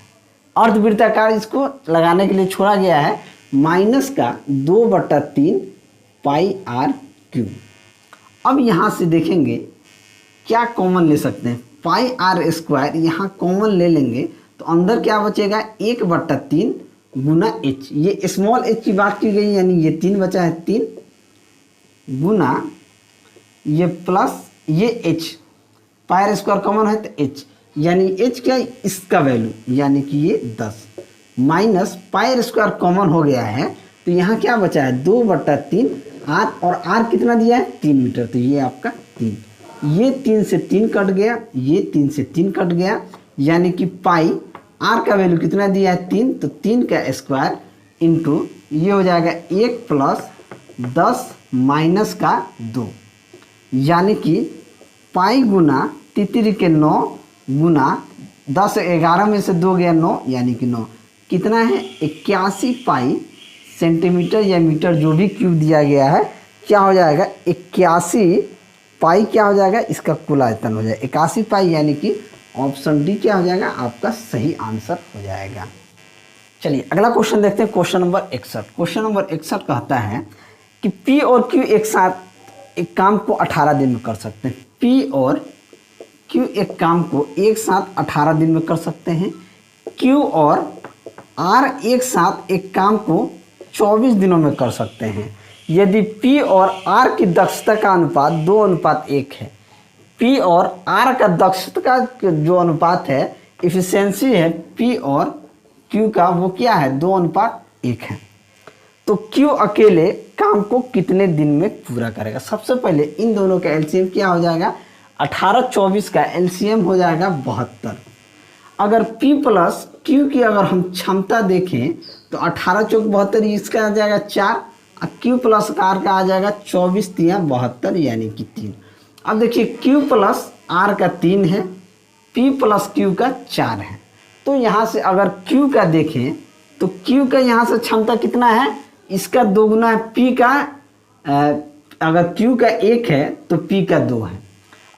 अर्धवृत्ताकार, इसको लगाने के लिए छोड़ा गया है, माइनस का 2/3 पाई आर क्यू। अब यहाँ से देखेंगे क्या कॉमन ले सकते हैं, पाई आर स्क्वायर यहाँ कॉमन ले लेंगे तो अंदर क्या बचेगा 1/3 गुना एच, ये स्मॉल एच की बात की गई यानी ये 3 बचा है, 3 गुना ये प्लस ये h, pi are square common है तो एच, यानी एच क्या इसका वैल्यू यानी कि ये 10 minus pi are square common हो गया है तो यहाँ क्या बचा है 2/3 आर, और आर कितना दिया है 3 मीटर, तो ये आपका 3, ये 3 से 3 कट गया, ये 3 से 3 कट गया, यानी कि पाई आर का वैल्यू कितना दिया है 3, तो 3 का स्क्वायर इंटू ये हो जाएगा 1 प्लस 10 माइनस का 2, यानी कि पाई गुना तितरी के 9 गुना 10 11 में से 2 गया 9 यानी कि 9 कितना है 81 पाई सेंटीमीटर या मीटर जो भी क्यूब दिया गया है, क्या हो जाएगा 81 पाई क्या हो जाएगा इसका कुल आयतन हो जाएगा 81 पाई, यानी कि ऑप्शन डी क्या हो जाएगा आपका सही आंसर हो जाएगा। चलिए अगला क्वेश्चन देखते हैं, क्वेश्चन नंबर 61। क्वेश्चन नंबर 61 कहता है कि पी और क्यू एक साथ एक काम को 18 दिन में कर सकते हैं, P और Q एक काम को एक साथ 18 दिन में कर सकते हैं, Q और R एक साथ एक काम को 24 दिनों में कर सकते हैं। यदि P और R की दक्षता का अनुपात 2:1 है, P और R का दक्षता का जो अनुपात है, इफिशियंसी है P और Q का, वो क्या है 2:1 है। तो Q अकेले काम को कितने दिन में पूरा करेगा? सबसे पहले इन दोनों का एलसीएम क्या हो जाएगा? 18-24 का एलसीएम हो जाएगा 72। अगर P प्लस Q की अगर हम क्षमता देखें तो 18 चौक 72, इसका आ जाएगा 4, और Q प्लस R का आ जाएगा 24 तिया 72 यानी कि 3। अब देखिए Q प्लस R का 3 है, P प्लस Q का 4 है। तो यहाँ से अगर Q का देखें तो Q का यहाँ से क्षमता कितना है? इसका 2 गुना है P का। अगर Q का 1 है तो P का 2 है।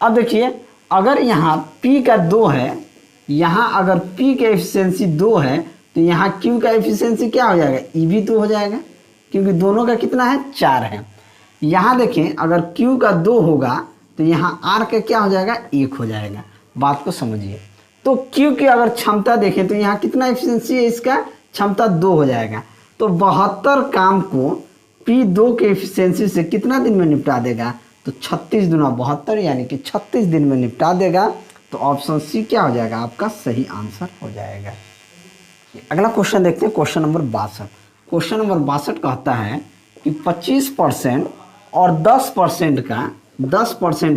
अब देखिए अगर यहाँ P का 2 है, यहाँ अगर P का एफिशिएंसी 2 है तो यहाँ Q का एफिशिएंसी क्या हो जाएगा? E भी 2 हो जाएगा, क्योंकि दोनों का कितना है? 4 है। यहाँ देखें अगर Q का 2 होगा तो यहाँ R का क्या हो जाएगा? 1 हो जाएगा। बात को समझिए। तो Q की अगर क्षमता देखें तो यहाँ कितना एफिशिएंसी है? इसका क्षमता 2 हो जाएगा। तो 72 काम को P2 के एफिशिएंसी से कितना दिन में निपटा देगा? तो 36 गुना 72 यानी कि 36 दिन में निपटा देगा। तो ऑप्शन सी क्या हो जाएगा? आपका सही आंसर हो जाएगा। अगला क्वेश्चन देखते हैं, क्वेश्चन नंबर 62। क्वेश्चन नंबर 62 कहता है कि 25% और 10%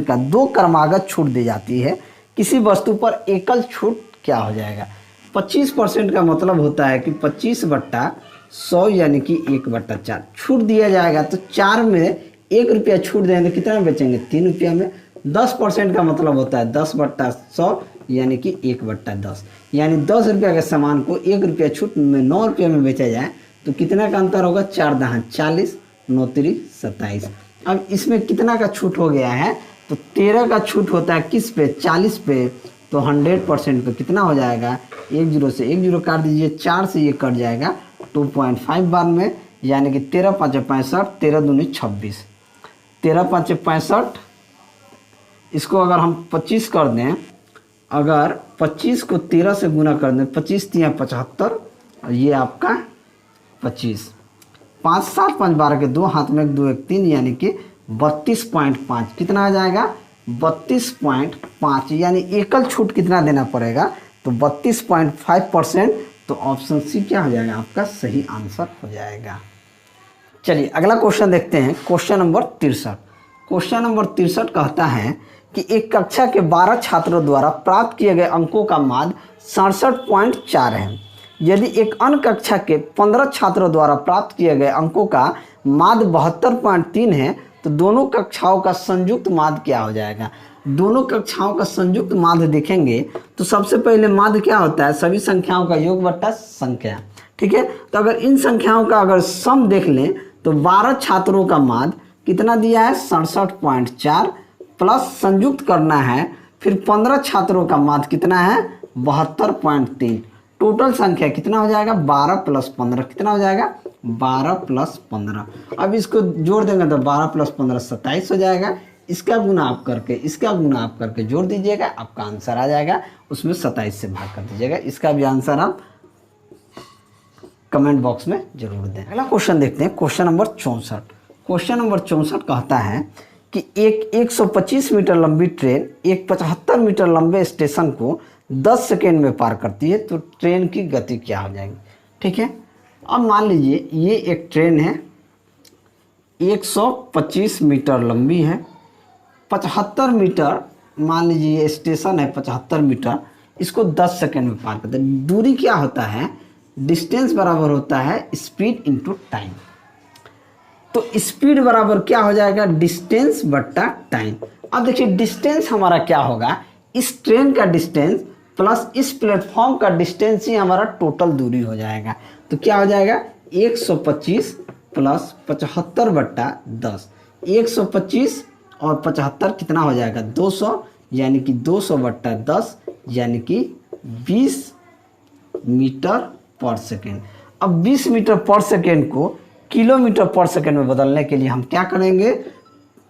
का 2 क्रमागत छूट दी जाती है, किसी वस्तु पर एकल छूट क्या हो जाएगा? 25% का मतलब होता है कि 25/100 यानी कि 1/4 छूट दिया जाएगा। तो 4 में 1 रुपया छूट देंगे तो कितना में बेचेंगे? 3 रुपया में। 10% का मतलब होता है 10/100 यानी कि 1/10, यानी 10 रुपया के सामान को 1 रुपया छूट में 9 रुपया में बेचा जाए तो कितना का अंतर होगा? 4 दहां 40, 9 तिरी 27। अब इसमें कितना का छूट हो गया है? तो 13 का छूट होता है किस पे? 40 पे। तो 100% पे कितना हो जाएगा? 1 0 से 1 0 काट दीजिए, 4 से ये कट जाएगा 2.5 बार में, यानी कि 13 5 65, 13 दूनी 26, 13 5 65। इसको अगर हम 25 कर दें, अगर 25 को 13 से गुना कर दें, 25 तिया 75, और ये आपका 25, 5 7 5 12 के 2 हाथ में 1 2 1 3 यानी कि 32.5 कितना आ जाएगा? 32.5, यानी एकल छूट कितना देना पड़ेगा? तो 32.5%। तो ऑप्शन सी क्या हो जाएगा? आपका सही आंसर हो जाएगा। चलिए अगला क्वेश्चन देखते हैं, क्वेश्चन नंबर 63। क्वेश्चन नंबर 63 कहता है कि एक कक्षा के 12 छात्रों द्वारा प्राप्त किए गए अंकों का माध्य 67.4 है। यदि एक अन्य कक्षा के 15 छात्रों द्वारा प्राप्त किए गए अंकों का माध्य 72.3 है तो दोनों कक्षाओं का संयुक्त माध्य क्या हो जाएगा? दोनों कक्षाओं का संयुक्त माध्य देखेंगे तो सबसे पहले माध्य क्या होता है? सभी संख्याओं का योग बट्टा संख्या, ठीक है। तो अगर इन संख्याओं का अगर सम देख लें तो 12 छात्रों का माध्य कितना दिया है? 67.4, प्लस संयुक्त करना है, फिर 15 छात्रों का माध्य कितना है? 72.3। टोटल संख्या कितना हो जाएगा? 12 + 15 कितना हो जाएगा? 12 + 15। अब इसको जोड़ देंगे तो 12 + 15 27 हो जाएगा। इसका गुना आप करके जोड़ दीजिएगा, आपका आंसर आ जाएगा। उसमें 27 से भाग कर दीजिएगा। इसका भी आंसर आप कमेंट बॉक्स में जरूर दें। अगला क्वेश्चन देखते हैं, क्वेश्चन नंबर 64। क्वेश्चन नंबर 64 कहता है कि एक 125 मीटर लंबी ट्रेन एक 75 मीटर लंबे स्टेशन को 10 सेकेंड में पार करती है, तो ट्रेन की गति क्या हो जाएगी? ठीक है। अब मान लीजिए ये एक ट्रेन है, 125 मीटर लंबी है, 75 मीटर, मान लीजिए ये स्टेशन है 75 मीटर, इसको 10 सेकेंड में पार करते हैं। दूरी क्या होता है? डिस्टेंस बराबर होता है स्पीड इंटू टाइम। तो स्पीड बराबर क्या हो जाएगा? डिस्टेंस बट्टा टाइम। अब देखिए डिस्टेंस हमारा क्या होगा? इस ट्रेन का डिस्टेंस प्लस इस प्लेटफॉर्म का डिस्टेंस ही हमारा टोटल दूरी हो जाएगा। तो क्या हो जाएगा? 125 + 75/10। 125 और 75 कितना हो जाएगा? 200, यानी कि 200/10 यानी कि 20 मीटर पर सेकेंड। अब 20 मीटर पर सेकेंड को किलोमीटर पर सेकेंड में बदलने के लिए हम क्या करेंगे?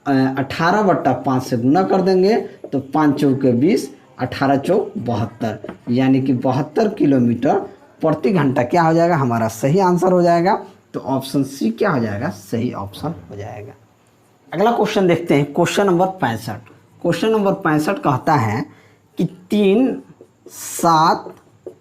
18/5 से गुना कर देंगे तो 5 चौके 20, 18 चौक 72, यानी कि 72 किलोमीटर प्रति घंटा क्या हो जाएगा, हमारा सही आंसर हो जाएगा। तो ऑप्शन सी क्या हो जाएगा, सही ऑप्शन हो जाएगा। अगला क्वेश्चन देखते हैं, क्वेश्चन नंबर 65। क्वेश्चन नंबर 65 कहता है कि 3 7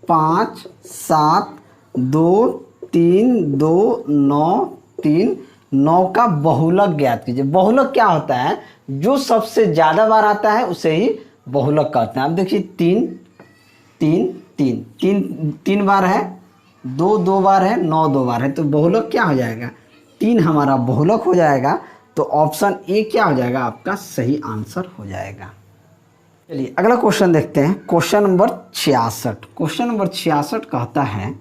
5 7 2 3 2 9 3 9 का बहुलक ज्ञात कीजिए। बहुलक क्या होता है, जो सबसे ज़्यादा बार आता है उसे ही बहुलक कहते हैं। अब देखिए 3 3 3 3 3 बार है, 2 2 बार है, 9 2 बार है, तो बहुलक क्या हो जाएगा, 3 हमारा बहुलक हो जाएगा। तो ऑप्शन ए क्या हो जाएगा, आपका सही आंसर हो जाएगा। चलिए अगला क्वेश्चन देखते हैं, क्वेश्चन नंबर 66। क्वेश्चन नंबर 66 कहता है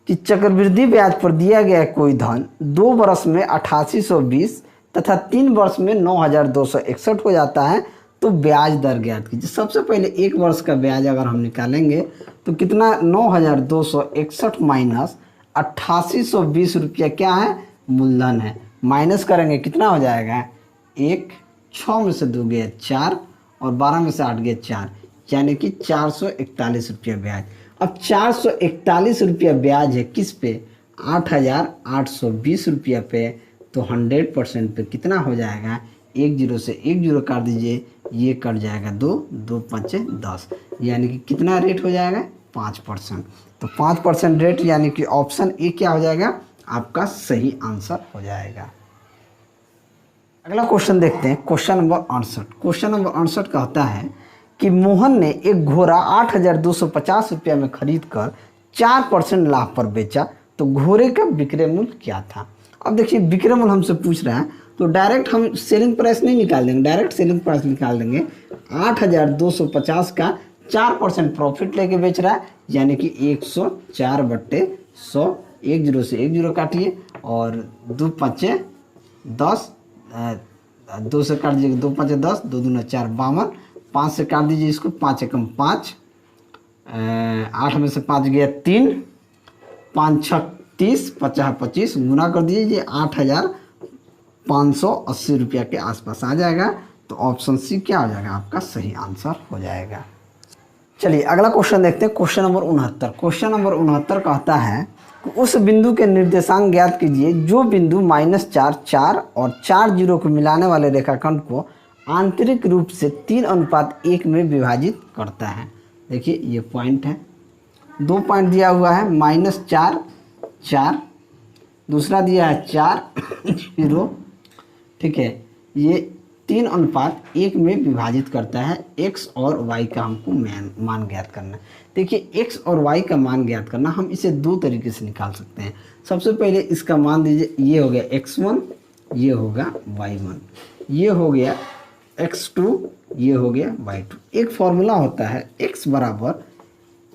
कि चक्रवृद्धि ब्याज पर दिया गया कोई धन 2 वर्ष में 8820 तथा 3 वर्ष में 9261 हो जाता है, तो ब्याज दर ज्ञात कीजिए। सबसे पहले 1 वर्ष का ब्याज अगर हम निकालेंगे तो कितना, 9261 माइनस 8820 रुपया क्या है, मूलधन है, माइनस करेंगे कितना हो जाएगा, 1 6 में से 2 गए 4 और 12 में से 8 गए 4, यानी कि 441 रुपया ब्याज। अब 441 रुपया ब्याज है किस पे, 8820 रुपया पे, तो 100% पे कितना हो जाएगा, 1 0 से 1 0 काट दीजिए, ये कट जाएगा 2 2 5 10, यानी कि कितना रेट हो जाएगा, 5%। तो 5% रेट, यानी कि ऑप्शन ए क्या हो जाएगा, आपका सही आंसर हो जाएगा। अगला क्वेश्चन देखते हैं, क्वेश्चन नंबर 68। क्वेश्चन नंबर 68 कहता है कि मोहन ने एक घोड़ा 8250 रुपया में खरीद कर 4% लाभ पर बेचा, तो घोड़े का विक्रय मूल्य क्या था। अब देखिए विक्रय मूल्य हमसे पूछ रहा है, तो डायरेक्ट हम सेलिंग प्राइस नहीं निकाल देंगे, डायरेक्ट सेलिंग प्राइस निकाल देंगे। 8250 का 4% प्रॉफिट लेके बेच रहा है, यानी कि 104/100, 1 0 से 1 0 काटिए और 2 5 10, 2 से काट दीजिए, 2 5 10, 2 दूना 4 52, 5 से काट दीजिए इसको, 5 एकम 5, 8 में से 5 गया 3, 5 6 30, 50 25, गुना कर दीजिए, 8580 रुपया के आसपास आ जाएगा। तो ऑप्शन सी क्या हो जाएगा, आपका सही आंसर हो जाएगा। चलिए अगला क्वेश्चन देखते हैं, क्वेश्चन नंबर 69। क्वेश्चन नंबर 69 कहता है कि उस बिंदु के निर्देशांक ज्ञात कीजिए जो बिंदु -4 4 और 4 0 को मिलाने वाले रेखाखंड को आंतरिक रूप से 3:1 में विभाजित करता है। देखिए ये पॉइंट है, 2 पॉइंट दिया हुआ है, -4 4, दूसरा दिया है 4 0, ठीक है, ये 3:1 में विभाजित करता है। x और y का हमको मान ज्ञात करना है। देखिए x और y का मान ज्ञात करना, हम इसे 2 तरीके से निकाल सकते हैं। सबसे पहले इसका मान दीजिए, ये हो गया x1, ये होगा y1, ये हो गया x2, ये हो गया y2। एक फॉर्मूला होता है x बराबर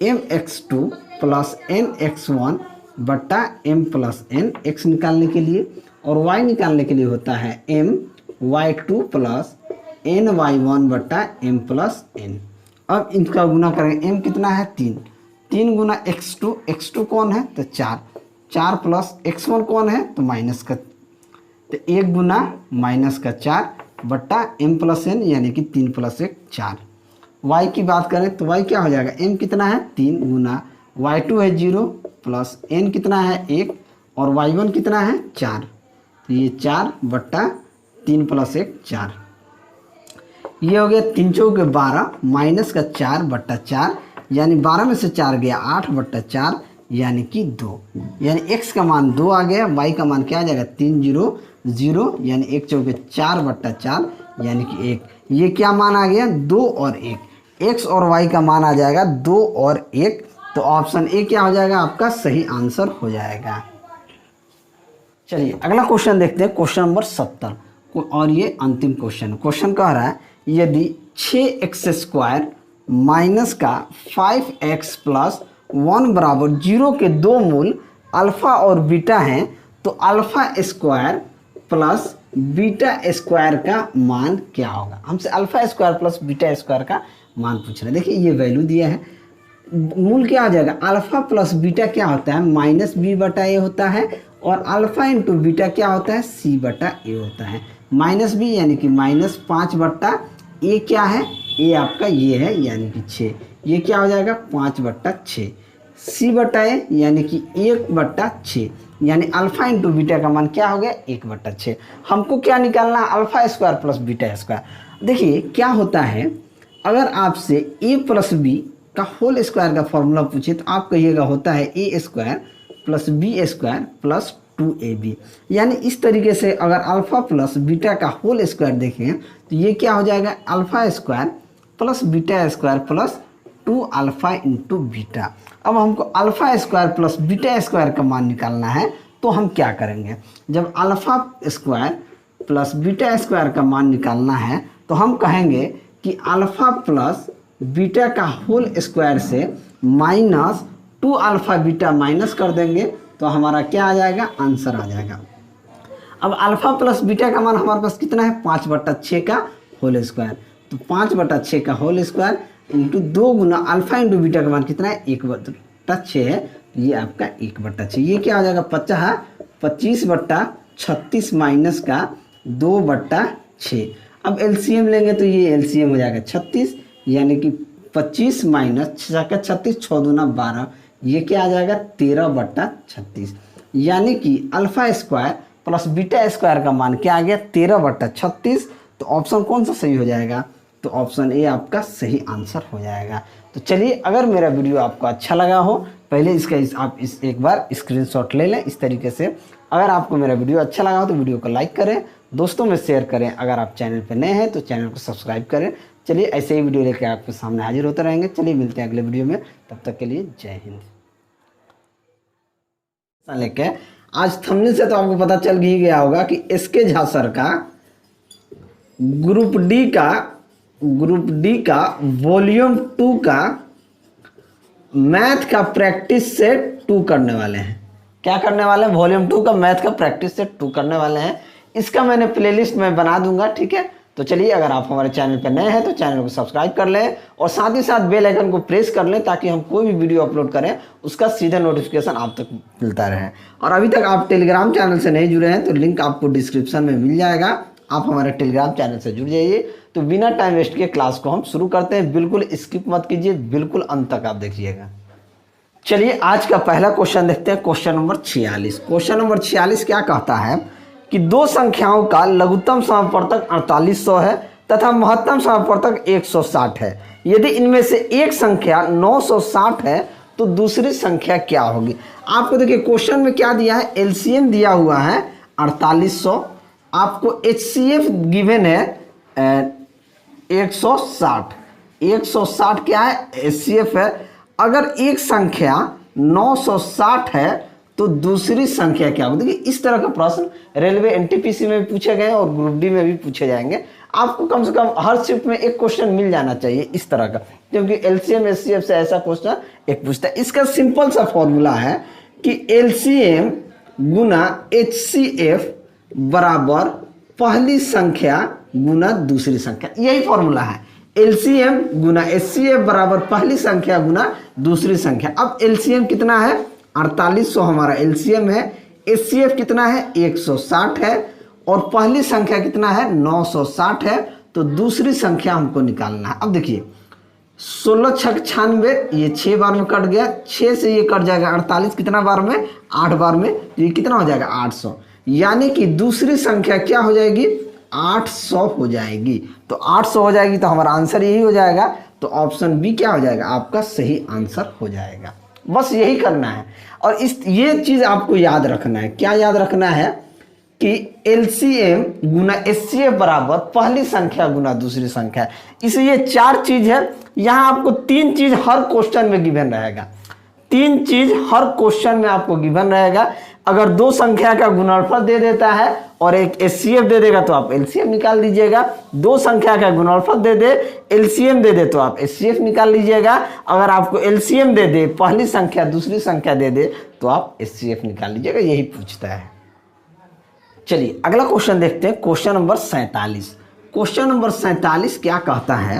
mx2 प्लस nx1 बट्टा m प्लस n, x निकालने के लिए, और y निकालने के लिए होता है my2 प्लस ny1 बट्टा m प्लस n। अब इनका गुना करेंगे, m कितना है 3, 3 गुना x2, x2 कौन है तो 4, 4 प्लस x1 कौन है तो माइनस का, तो 1 गुना माइनस का 4 बट्टा m प्लस n, यानी कि 3 प्लस 1 4। y की बात करें तो y क्या हो जाएगा, m कितना है 3 गुना y2 है 0 प्लस n कितना है 1 और y1 कितना है 4, तो ये 4 बट्टा 3 प्लस 1 4, ये हो गया 3 चौके 12 माइनस का 4 बट्टा 4, यानी 12 में से 4 गया 8 बट्टा 4, यानी कि 2, यानी x का मान 2 आ गया, y का मान क्या आ जाएगा 3 0 0, यानी 1 चौके 4 बट्टा 4, यानी कि 1। ये क्या मान आ गया 2 और 1, x और y का मान आ जाएगा 2 और 1, तो ऑप्शन ए क्या हो जाएगा, आपका सही आंसर हो जाएगा। चलिए अगला क्वेश्चन देखते हैं, क्वेश्चन नंबर 70, और ये अंतिम क्वेश्चन। क्वेश्चन कह रहा है यदि 6x² माइनस का 5x प्लस 1 बराबर 0 के 2 मूल अल्फ़ा और बीटा हैं, तो alpha square plus beta square का मान क्या होगा। हमसे alpha square plus beta square का मान पूछ रहे हैं। देखिए ये वैल्यू दिया है, मूल क्या हो जाएगा, अल्फ़ा प्लस बीटा क्या होता है -b/a होता है, और अल्फ़ा इंटू बीटा क्या होता है c/a होता है। माइनस बी यानी कि -5/, ए क्या है, ए आपका ये है यानी कि 6, ये क्या हो जाएगा 5/6, c/a यानी कि 1/6, यानी अल्फा इंटू बीटा का मान क्या हो गया 1/6। हमको क्या निकालना है, alpha square plus beta square. देखिए क्या होता है, अगर आपसे a प्लस बी का होल स्क्वायर का फॉर्मूला पूछे तो आप कहिएगा होता है a square plus b square plus 2ab। यानी इस तरीके से अगर अल्फा प्लस बीटा का होल स्क्वायर देखें तो ये क्या हो जाएगा alpha square plus beta square plus 2 alpha into beta. अब हमको alpha square plus beta square का मान निकालना है तो हम क्या करेंगे, जब alpha square plus beta square का मान निकालना है तो हम कहेंगे कि अल्फा प्लस बीटा का होल स्क्वायर से -2 अल्फा बीटा माइनस कर देंगे तो हमारा क्या आ जाएगा, आंसर आ जाएगा। अब अल्फा प्लस बीटा का मान हमारे पास कितना है 5/6 का होल स्क्वायर, तो 5/6 का होल स्क्वायर इंटू 2 गुना अल्फा इंटू बीटा का मान कितना है 1/6 है, ये आपका 1/6, ये क्या हो जाएगा 25/36 माइनस का 2/6। अब एलसीएम लेंगे तो ये एलसीएम हो जाएगा 36, यानी कि 25 माइनस 36, 6 दूना 12, ये क्या आ जाएगा 13/36, यानी कि alpha square plus beta square का मान क्या आ गया 13/36। तो ऑप्शन कौन सा सही हो जाएगा, तो ऑप्शन ए आपका सही आंसर हो जाएगा। तो चलिए, अगर मेरा वीडियो आपको अच्छा लगा हो पहले आप एक बार स्क्रीनशॉट ले लें इस तरीके से। अगर आपको मेरा वीडियो अच्छा लगा हो तो वीडियो को लाइक करें, दोस्तों में शेयर करें, अगर आप चैनल पर नए हैं तो चैनल को सब्सक्राइब करें। चलिए ऐसे ही वीडियो लेकर आपके सामने हाजिर होते रहेंगे। चलिए मिलते हैं अगले वीडियो में, तब तक के लिए जय हिंद। लेके आज थंबनेल से तो आपको पता चल ही गया होगा कि एसके झा सर का ग्रुप डी का वॉल्यूम 2 का मैथ का प्रैक्टिस सेट 2 करने वाले हैं। क्या करने वाले हैं, वॉल्यूम 2 का मैथ का प्रैक्टिस सेट 2 करने वाले हैं। इसका मैंने प्लेलिस्ट में बना दूंगा, ठीक है। तो चलिए, अगर आप हमारे चैनल पर नए हैं तो चैनल को सब्सक्राइब कर लें और साथ ही साथ बेल आइकन को प्रेस कर लें ताकि हम कोई भी वीडियो अपलोड करें उसका सीधा नोटिफिकेशन आप तक मिलता रहे। और अभी तक आप टेलीग्राम चैनल से नहीं जुड़े हैं तो लिंक आपको डिस्क्रिप्शन में मिल जाएगा, आप हमारे टेलीग्राम चैनल से जुड़ जाइए। तो बिना टाइम वेस्ट के क्लास को हम शुरू करते हैं, बिल्कुल स्किप मत कीजिए, बिल्कुल अंत तक आप देखिएगा। चलिए आज का पहला क्वेश्चन देखते हैं, क्वेश्चन नंबर 46। क्वेश्चन नंबर 46 क्या कहता है कि दो संख्याओं का लघुत्तम समापवर्तक 4800 है तथा महत्तम समापवर्तक 160 है। यदि इनमें से एक संख्या 960 है तो दूसरी संख्या क्या होगी। आपको देखिए क्वेश्चन में क्या दिया है, एलसीएम दिया हुआ है 4800, आपको एचसीएफ गिवन है 160 क्या है एचसीएफ है। अगर एक संख्या 960 है तो दूसरी संख्या क्या होगी। देखिए इस तरह का प्रश्न रेलवे एनटीपीसी में भी पूछे गए और ग्रुप डी में भी पूछे जाएंगे। आपको कम से कम हर शिफ्ट में एक क्वेश्चन मिल जाना चाहिए इस तरह का, क्योंकि एलसीएम एचसीएफ से ऐसा क्वेश्चन एक पूछता है। इसका सिंपल सा फॉर्मूला है कि एलसीएम गुना एचसीएफ बराबर पहली संख्या गुना दूसरी संख्या, यही फॉर्मूला है। एलसीएम गुना एचसीएफ बराबर पहली संख्या गुना दूसरी संख्या। अब एलसीएम कितना है 4800 हमारा एलसीएम है, एचसीएफ कितना है 160 है और पहली संख्या कितना है 960 है, तो दूसरी संख्या हमको निकालना है। अब देखिए 16 छक 96, ये 6 बार में कट गया, 6 से ये कट जाएगा 48 कितना बार में 8 बार में, ये कितना हो जाएगा 800, यानी कि दूसरी संख्या क्या हो जाएगी 800 हो जाएगी। तो 800 हो जाएगी तो हमारा आंसर यही हो जाएगा। तो ऑप्शन बी क्या हो जाएगा आपका सही आंसर हो जाएगा। बस यही करना है और ये चीज आपको याद रखना है। क्या याद रखना है कि एलसीएम गुना एचसीएफ बराबर पहली संख्या गुना दूसरी संख्या। इसलिए 4 चीज है, यहाँ आपको 3 चीज हर क्वेश्चन में गिवन रहेगा। 3 चीज हर क्वेश्चन में आपको गिवन रहेगा। अगर 2 संख्या का गुणनफल दे देता है और एक एचसीएफ दे देगा तो आप एलसीएम निकाल लीजिएगा। 2 संख्या का गुणनफल दे दे, एलसीएम दे दे तो आप एचसीएफ निकाल लीजिएगा। अगर आपको एलसीएम दे दे, पहली संख्या दूसरी संख्या दे दे तो आप एचसीएफ निकाल लीजिएगा, यही पूछता है। चलिए अगला क्वेश्चन देखते हैं, क्वेश्चन नंबर 47। क्वेश्चन नंबर 47 क्या कहता है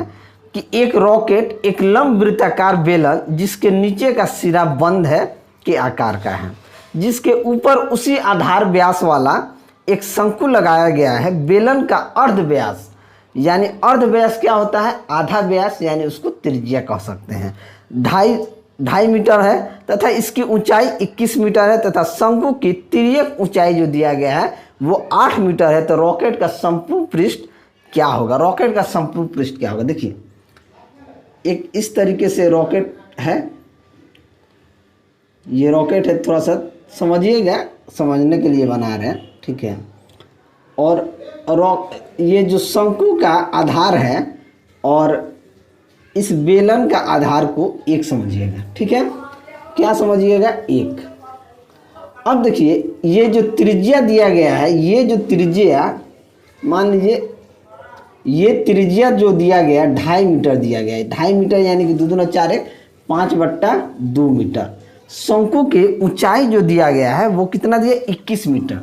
कि एक रॉकेट एक लंब वृत्ताकार बेलन जिसके नीचे का सिरा बंद है के आकार का है, जिसके ऊपर उसी आधार व्यास वाला एक शंकु लगाया गया है, बेलन का अर्ध व्यास, यानी अर्ध व्यास क्या होता है, आधा व्यास, यानी उसको त्रिज्या कह सकते हैं, 2.5 मीटर है तथा इसकी ऊंचाई 21 मीटर है तथा शंकु की तिर्यक ऊंचाई जो दिया गया है वो 8 मीटर है। तो रॉकेट का संपूर्ण पृष्ठ क्या होगा, रॉकेट का संपूर्ण पृष्ठ क्या होगा। देखिए एक इस तरीके से रॉकेट है, ये रॉकेट है, थोड़ा सा समझिएगा, समझने के लिए बना रहे हैं, ठीक है। और ये जो शंकु का आधार है और इस बेलन का आधार को एक समझिएगा, ठीक है, क्या समझिएगा, एक। अब देखिए ये जो त्रिज्या दिया गया है, ये जो त्रिज्या मान लीजिए ये त्रिज्या जो दिया गया 2.5 मीटर दिया गया है, 2.5 मीटर यानी कि 2 दूना 4 1 5/2 मीटर। शंकु की ऊंचाई जो दिया गया है वो कितना दिया, 21 मीटर,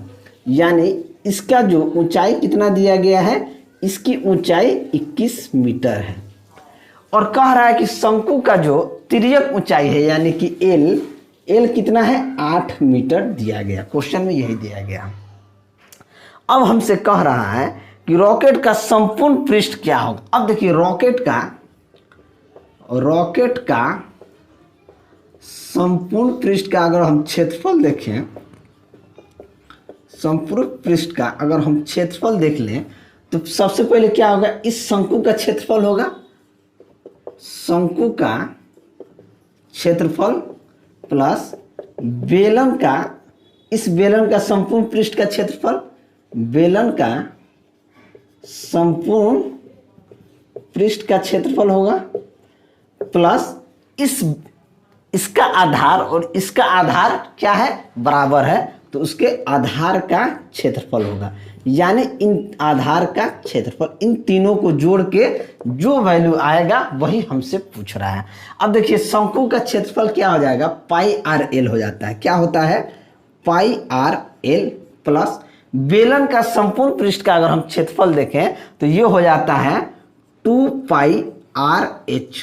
यानी इसका जो ऊंचाई कितना दिया गया है, इसकी ऊंचाई 21 मीटर है। और कह रहा है कि शंकु का जो तिर्यक ऊंचाई है यानी कि एल कितना है, 8 मीटर दिया गया, क्वेश्चन में यही दिया गया। अब हमसे कह रहा है कि रॉकेट का संपूर्ण पृष्ठ क्या होगा। अब देखिए रॉकेट का संपूर्ण पृष्ठ का अगर हम क्षेत्रफल देखें, संपूर्ण पृष्ठ का अगर हम क्षेत्रफल देख लें तो सबसे पहले क्या होगा, इस शंकु का क्षेत्रफल होगा, शंकु का क्षेत्रफल प्लस बेलन का, इस बेलन का संपूर्ण पृष्ठ का क्षेत्रफल, बेलन का संपूर्ण पृष्ठ का क्षेत्रफल होगा प्लस इसका आधार, और इसका आधार क्या है, बराबर है, तो उसके आधार का क्षेत्रफल होगा, यानी इन आधार का क्षेत्रफल, इन तीनों को जोड़ के जो वैल्यू आएगा वही हमसे पूछ रहा है। अब देखिए शंकु का क्षेत्रफल क्या हो जाएगा, πr_l हो जाता है, क्या होता है, πr_l प्लस बेलन का संपूर्ण पृष्ठ का अगर हम क्षेत्रफल देखें तो ये हो जाता है 2πr_h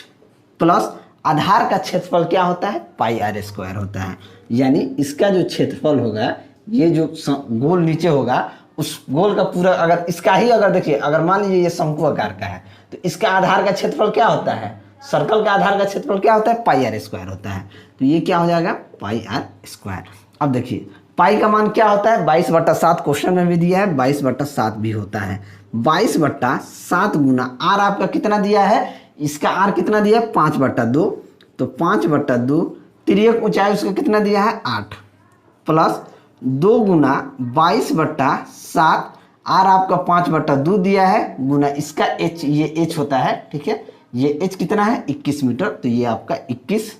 प्लस आधार का क्षेत्रफल क्या होता है, πr² होता है, यानी इसका जो क्षेत्रफल होगा, ये जो गोल नीचे होगा उस गोल का पूरा, अगर इसका ही अगर देखिए, अगर मान लीजिए ये शंकु आकार का है तो इसका आधार का क्षेत्रफल क्या होता है, सर्कल का आधार का क्षेत्रफल क्या होता है, πr² होता है, तो ये क्या हो जाएगा, πr²। अब देखिए पाई का मान क्या होता है, 22/7, क्वेश्चन में भी दिया है 22/7 भी होता है, 22/7 गुना आर आपका कितना दिया है, इसका आर कितना दिया है, 5/2, तो 5/2 तिर्यक ऊंचाई उसका कितना दिया है, 8 प्लस 2 गुना 22/7, आर आपका 5/2 दिया है, गुना इसका एच, ये एच होता है, ठीक है, ये एच कितना है, 21 मीटर, तो ये आपका 21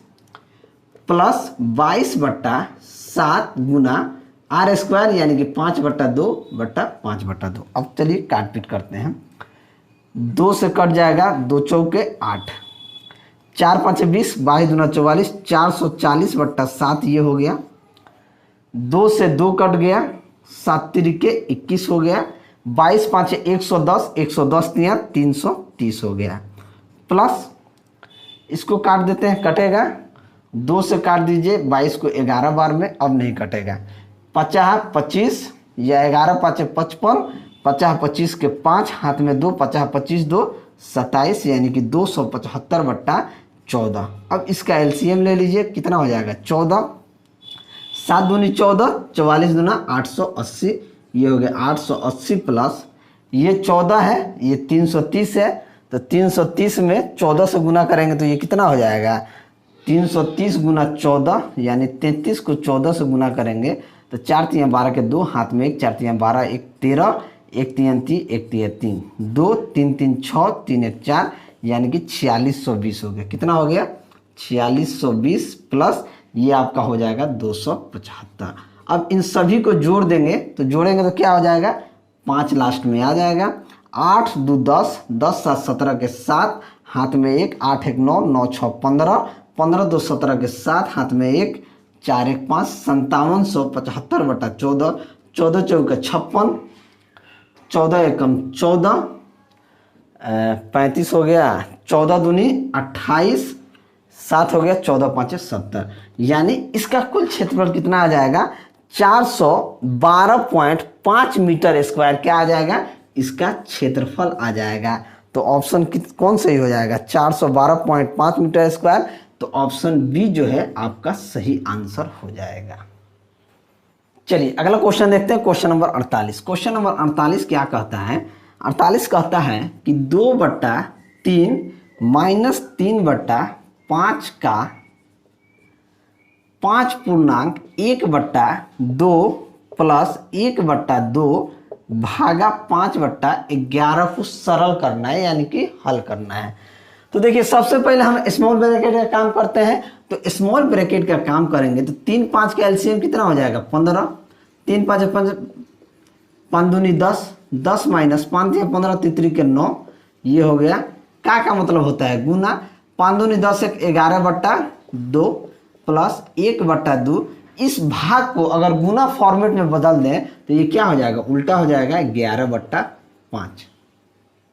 प्लस 22/7 गुना r² यानी कि 5/2/5/2। अब चलिए काट पीट करते हैं, 2 से कट जाएगा, 2 चौके 8, 4 5 20, 22 दूना 44, 440/7 ये हो गया, 2 से 2 कट गया, 7 तिरिके 21 हो गया, 22 5 110, 110 330 हो गया, प्लस इसको काट देते हैं, कटेगा, 2 से काट दीजिए, 22 को 11 बार में, अब नहीं कटेगा, 50 25 या 11 5 55, 50 25 के 5 हाथ में 2, 50 25 2 27, यानी कि 275/14। अब इसका एलसीएम ले लीजिए, कितना हो जाएगा, 14, 7 दूनी 14, 44 दूना 880, ये हो गया 880 प्लस ये 14 है, ये 330 है, तो 330 में 14 से गुना करेंगे तो ये कितना हो जाएगा, 330 गुना 14 यानी 33 को 14 से गुना करेंगे तो 4 3 12 के 2, हाथ में 1, 4 3 12 1 13, 1 3 3 1 3 3, 2 3 3 6 3 1 4, यानी कि 4620 हो गया, कितना हो गया, 4620 प्लस ये आपका हो जाएगा 275। अब इन सभी को जोड़ देंगे तो जोड़ेंगे तो क्या हो जाएगा, 5 लास्ट में आ जाएगा, 8 2 10, 10 7 17 के 7, हाथ में 1, 8 1 9, 9 6 15, 15 2 17 के 7, हाथ में 1, 4 1 5, 5775/14, 14 चौके 56, 14 एकम 14, 35 हो गया, 14 दूनी 28, 7 हो गया, 14 5 70, यानी इसका कुल क्षेत्रफल कितना आ जाएगा, 412.5 5 मीटर स्क्वायर क्या आ जाएगा, इसका क्षेत्रफल आ जाएगा। तो ऑप्शन कौन सही हो जाएगा, 412.5 मीटर स्क्वायर। तो ऑप्शन बी जो है आपका सही आंसर हो जाएगा। चलिए अगला क्वेश्चन देखते हैं, क्वेश्चन नंबर 48। क्वेश्चन नंबर 48 क्या कहता है, 48 कहता है कि 2/3 माइनस 3/5 का 5.1/2 प्लस 1/2 भागा 5/11 को सरल करना है, यानी कि हल करना है। तो देखिए सबसे पहले हम स्मॉल ब्रैकेट का काम करते हैं। तो स्मॉल ब्रैकेट का काम करेंगे तो 3 5 का एलसीएम कितना हो जाएगा, 15। 3 5 5 दूनी 10, 10 माइनस 5 15 3 के 9, ये हो गया। का मतलब होता है गुना, 5 दूनी 10 11/2 प्लस 1/2। इस भाग को अगर गुना फॉर्मेट में बदल दें तो ये क्या हो जाएगा, उल्टा हो जाएगा 11/5।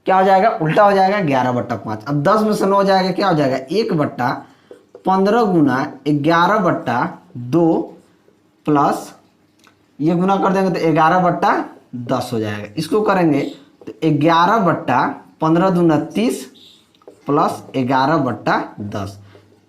क्या हो जाएगा, उल्टा हो जाएगा 11/5। अब 10 में से 9 हो जाएगा, क्या हो जाएगा 1/15 गुना 11/2 प्लस ये गुना कर देंगे तो 11/10 हो जाएगा। इसको करेंगे तो 11/15 दूना 30 प्लस 11/10।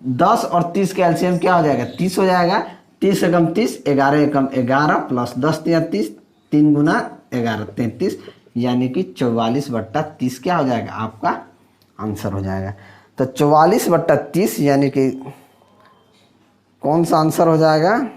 10 और 30 का एलसीएम क्या हो जाएगा, 30 हो जाएगा। 30 एकम 30, 11 एकम 11 प्लस 10 या 30, 3 गुना 11 33, यानी कि 44/30 क्या हो जाएगा, आपका आंसर हो जाएगा। तो 44/30 यानी कि कौन सा आंसर हो जाएगा,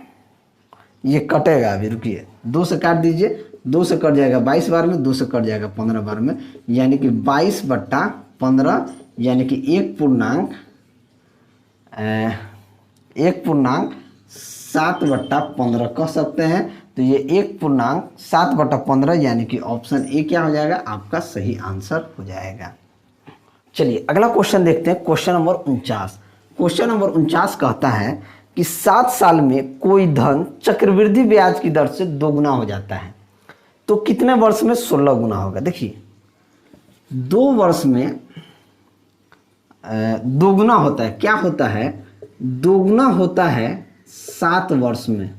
ये कटेगा अभी, रुकिए 2 से काट दीजिए। 2 से कट जाएगा 22 बार में, 2 से कट जाएगा 15 बार में, यानी कि 22/15 यानी कि 1.7/15 कह सकते हैं। तो ये 1.7/15 यानी कि ऑप्शन ए क्या हो जाएगा, आपका सही आंसर हो जाएगा। चलिए अगला क्वेश्चन देखते हैं, क्वेश्चन नंबर 49। क्वेश्चन नंबर 49 कहता है कि 7 साल में कोई धन चक्रवृद्धि ब्याज की दर से 2 गुना हो जाता है, तो कितने वर्ष में 16 गुना होगा। देखिए 2 वर्ष में 2 गुना होता है, क्या होता है, 2 गुना होता है 7 वर्ष में।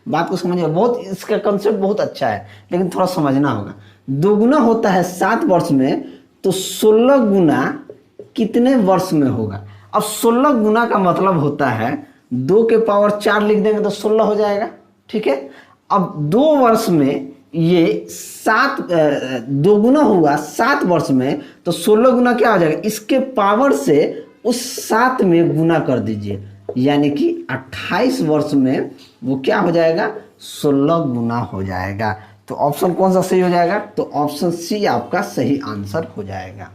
बात को समझिए, बहुत इसका कंसेप्ट बहुत अच्छा है लेकिन थोड़ा समझना होगा। 2 गुना होता है 7 वर्ष में, तो 16 गुना कितने वर्ष में होगा। अब 16 गुना का मतलब होता है 2 के पावर 4 लिख देंगे तो 16 हो जाएगा, ठीक है। अब 2 वर्ष में ये 2 गुना हुआ 7 वर्ष में, तो 16 गुना क्या हो जाएगा, इसके पावर से उस 7 में गुना कर दीजिए, यानी कि 28 वर्ष में वो क्या हो जाएगा, 16 गुना हो जाएगा। तो ऑप्शन कौन सा सही हो जाएगा, तो ऑप्शन सी आपका सही आंसर हो जाएगा।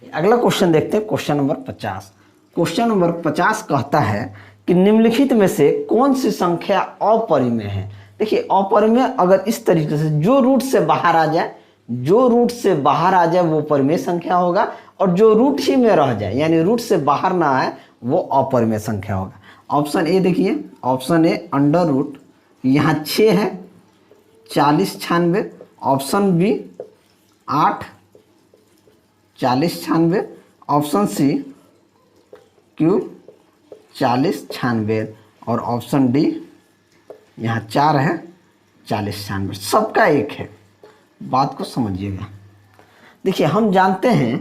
अगला क्वेश्चन देखते हैं, क्वेश्चन नंबर 50। क्वेश्चन नंबर 50 कहता है कि निम्नलिखित में से कौन सी संख्या अपरिमेय है। देखिए अपरिमेय अगर इस तरीके से जो रूट से बाहर आ जाए, जो रूट से बाहर आ जाए वो परिमेय संख्या होगा, और जो रूट ही में रह जाए यानी रूट से बाहर ना आए वो अपरिमेय संख्या होगा। ऑप्शन ए देखिए, ऑप्शन ए अंडर रूट, यहाँ 6 है 40 96। Option b 8 40 96। Option c cube 40 96 और ऑप्शन डी यहाँ 4 है 40 96। सबका एक है, बात को समझिएगा। देखिए हम जानते हैं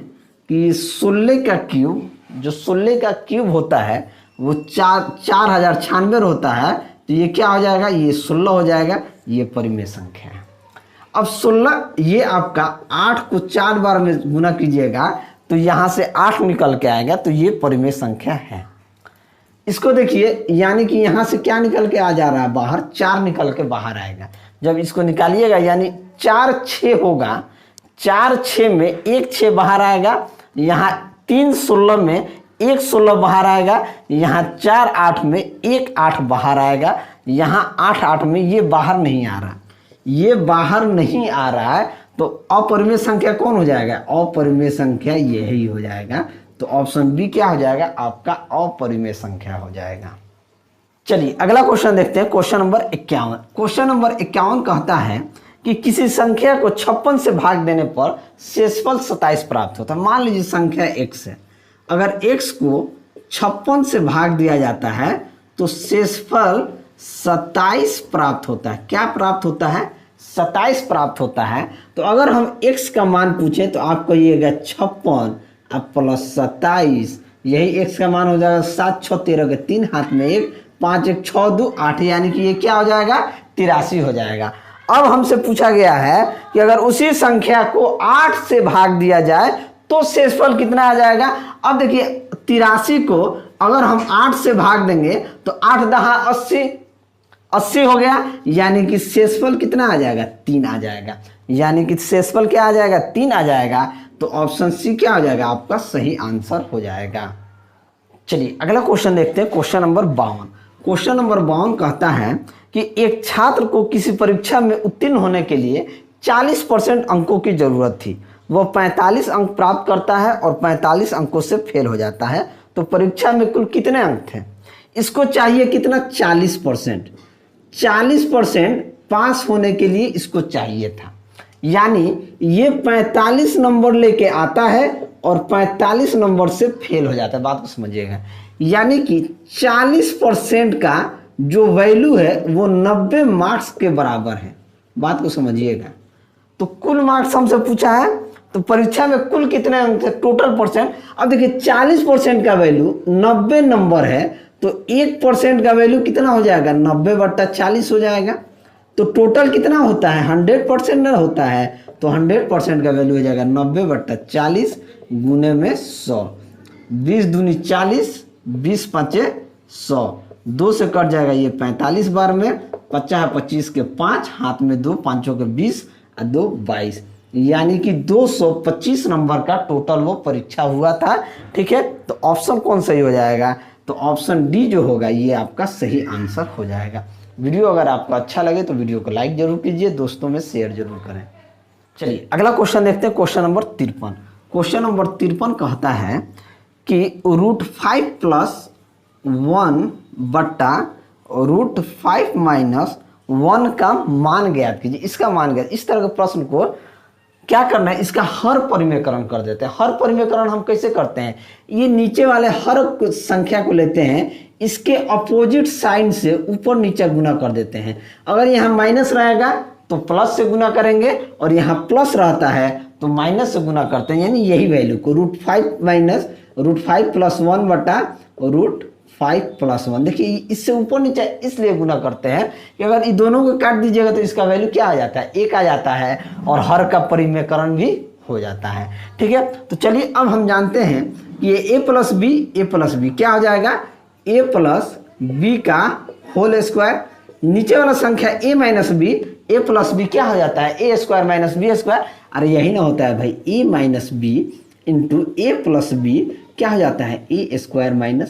कि 16 का क्यूब, जो 16 का क्यूब होता है वो 4096 होता है, तो ये क्या हो जाएगा, ये 16 हो जाएगा, ये परिमेय संख्या है। अब 16 ये आपका 8 को 4 बार में गुना कीजिएगा तो यहाँ से 8 निकल के आएगा, तो ये परिमेय संख्या है। इसको देखिए, यानी कि यहाँ से क्या निकल के आ जा रहा है बाहर, 4 निकल के बाहर आएगा। जब इसको निकालिएगा यानी 4 6 होगा, 4 6 में 1 6 बाहर आएगा, यहाँ 3 16 में 1 16 बाहर आएगा, यहाँ 4 8 में 1 8 बाहर आएगा, यहाँ 8 8 में ये बाहर नहीं आ रहा, ये बाहर नहीं आ रहा है, तो अपरिमेय संख्या कौन हो जाएगा, अपरिमेय संख्या यही हो जाएगा। तो ऑप्शन बी क्या हो जाएगा, आपका अपरिमेय संख्या हो जाएगा। चलिए अगला क्वेश्चन देखते हैं, क्वेश्चन नंबर 51। क्वेश्चन नंबर 51 कहता है कि किसी संख्या को 56 से भाग देने पर शेषफल 27 प्राप्त होता है। मान लीजिए संख्या x है, अगर x को 56 से भाग दिया जाता है तो शेषफल 27 प्राप्त होता है। क्या प्राप्त होता है, 27 प्राप्त होता है। तो अगर हम x का मान पूछें तो आपको ये 56 अब प्लस 27, यही x का मान हो जाएगा 7 6 13 के 3 हाथ में 1, 5 1 6 2 8, यानी कि ये क्या हो जाएगा 83 हो जाएगा। अब हमसे पूछा गया है कि अगर उसी संख्या को 8 से भाग दिया जाए तो शेषफल कितना आ जाएगा। अब देखिए 83 को अगर हम 8 से भाग देंगे तो 8 दहा 80, 80 हो गया, यानी कि शेषफल कितना आ जाएगा 3 आ जाएगा, यानी कि शेषफल क्या आ जाएगा 3 आ जाएगा। तो ऑप्शन सी क्या हो जाएगा आपका सही आंसर हो जाएगा। चलिए अगला क्वेश्चन देखते हैं, क्वेश्चन नंबर 52। क्वेश्चन नंबर 52 कहता है कि एक छात्र को किसी परीक्षा में उत्तीर्ण होने के लिए 40% अंकों की जरूरत थी, वह 45 अंक प्राप्त करता है और 45 अंकों से फेल हो जाता है, तो परीक्षा में कुल कितने अंक थे। इसको चाहिए कितना 40%, 40% पास होने के लिए इसको चाहिए था, यानी ये 45 नंबर लेके आता है और 45 नंबर से फेल हो जाता है। बात को समझिएगा, यानी कि 40% का जो वैल्यू है वो 90 मार्क्स के बराबर है। बात को समझिएगा, तो कुल मार्क्स हमसे पूछा है, तो परीक्षा में कुल कितने अंक थे टोटल परसेंट। अब देखिए 40% का वैल्यू 90 नंबर है, तो 1% का वैल्यू कितना हो जाएगा 90/40 हो जाएगा। तो टोटल कितना होता है 100% ना होता है, तो 100% का वैल्यू हो जाएगा 90/40 गुने में 100, 20 दूनी 40, 20 5 100, 2 से कट जाएगा ये 45 बार में, 50 25 के 5, हाथ में 2, 5 के 20 और 2 22, यानी कि 225 नंबर का टोटल वो परीक्षा हुआ था। ठीक है, तो ऑप्शन कौन सही हो जाएगा, तो ऑप्शन डी जो होगा ये आपका सही आंसर हो जाएगा। वीडियो अगर आपको अच्छा लगे तो वीडियो को लाइक जरूर कीजिए, दोस्तों में शेयर जरूर करें। चलिए अगला क्वेश्चन देखते हैं, क्वेश्चन नंबर 53। क्वेश्चन नंबर 53 कहता है कि √5 + 1 बट्टा √5 - 1 का मान ज्ञात कीजिए। इसका मान ज्ञात, इस तरह के प्रश्न को क्या करना है, इसका हर परिमेयकरण कर देते हैं। हर परिमेयकरण हम कैसे करते हैं, ये नीचे वाले हर संख्या को लेते हैं, इसके अपोजिट साइन से ऊपर नीचे गुना कर देते हैं। अगर यहाँ माइनस रहेगा तो प्लस से गुना करेंगे, और यहाँ प्लस रहता है तो माइनस से गुना करते हैं, यानी यही वैल्यू को √5 + 1 बटा √5 + 1। देखिए इससे ऊपर नीचे इसलिए गुना करते हैं कि अगर इन दोनों को काट दीजिएगा तो इसका वैल्यू क्या आ जाता है 1 आ जाता है, और हर का परिमेयकरण भी हो जाता है। ठीक है, तो चलिए अब हम जानते हैं कि ये a + b क्या हो जाएगा a + b का होल स्क्वायर, नीचे वाला संख्या a - b, a + b क्या हो जाता है a² - b²। अरे यही ना होता है भाई, a - b into a + b क्या हो जाता है a²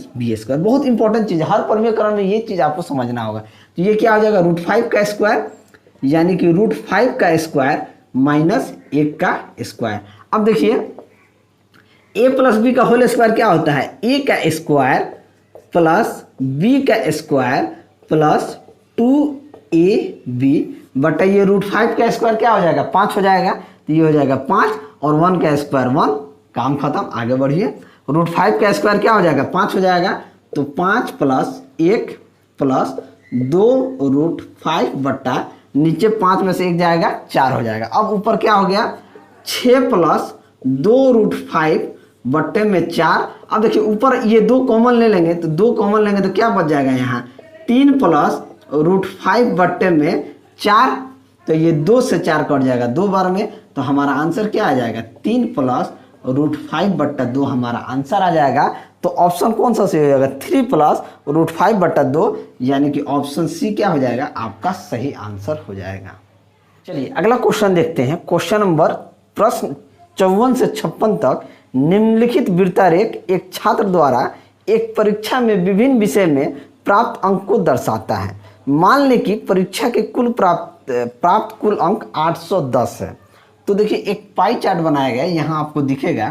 - b²। बहुत इंपॉर्टेंट चीज़ है, हर परिमेयकरण में ये चीज़ आपको समझना होगा। तो ये क्या हो जाएगा √5 का स्क्वायर, यानी कि √5 का स्क्वायर माइनस 1 का स्क्वायर। अब देखिए a + b का होल स्क्वायर क्या होता है a का स्क्वायर प्लस b का स्क्वायर प्लस 2ab बटा ये √5 का स्क्वायर क्या हो जाएगा 5 हो जाएगा, तो ये हो जाएगा 5 और 1 का स्क्वायर 1, काम खत्म, आगे बढ़िए। √5 का स्क्वायर क्या हो जाएगा 5 हो जाएगा, तो 5 + 1 + 2 √5 बटा नीचे 5 में से 1 जाएगा 4 हो जाएगा। अब ऊपर क्या हो गया 6 + 2 √5 बट्टे में 4। अब देखिए ऊपर ये 2 कॉमन ले लेंगे, तो 2 कॉमन लेंगे तो क्या बच जाएगा यहाँ 3 + √5 बट्टे में 4, तो ये 2 से 4 कट जाएगा 2 बार में, तो हमारा आंसर क्या आ जाएगा 3 + √5 बट्टा 2 हमारा आंसर आ जाएगा। तो ऑप्शन कौन सा सही हो जाएगा 3 + √5 बट्टा 2, यानी कि ऑप्शन सी क्या हो जाएगा आपका सही आंसर हो जाएगा। चलिए अगला क्वेश्चन देखते हैं, क्वेश्चन नंबर प्रश्न 54 से 56 तक। निम्नलिखित वृत्तारेख एक छात्र द्वारा एक परीक्षा में विभिन्न विषय में प्राप्त अंक को दर्शाता है। मान लें कि परीक्षा के कुल प्राप्त कुल अंक 810 है। तो देखिए एक पाई चार्ट बनाया गया है, यहाँ आपको दिखेगा,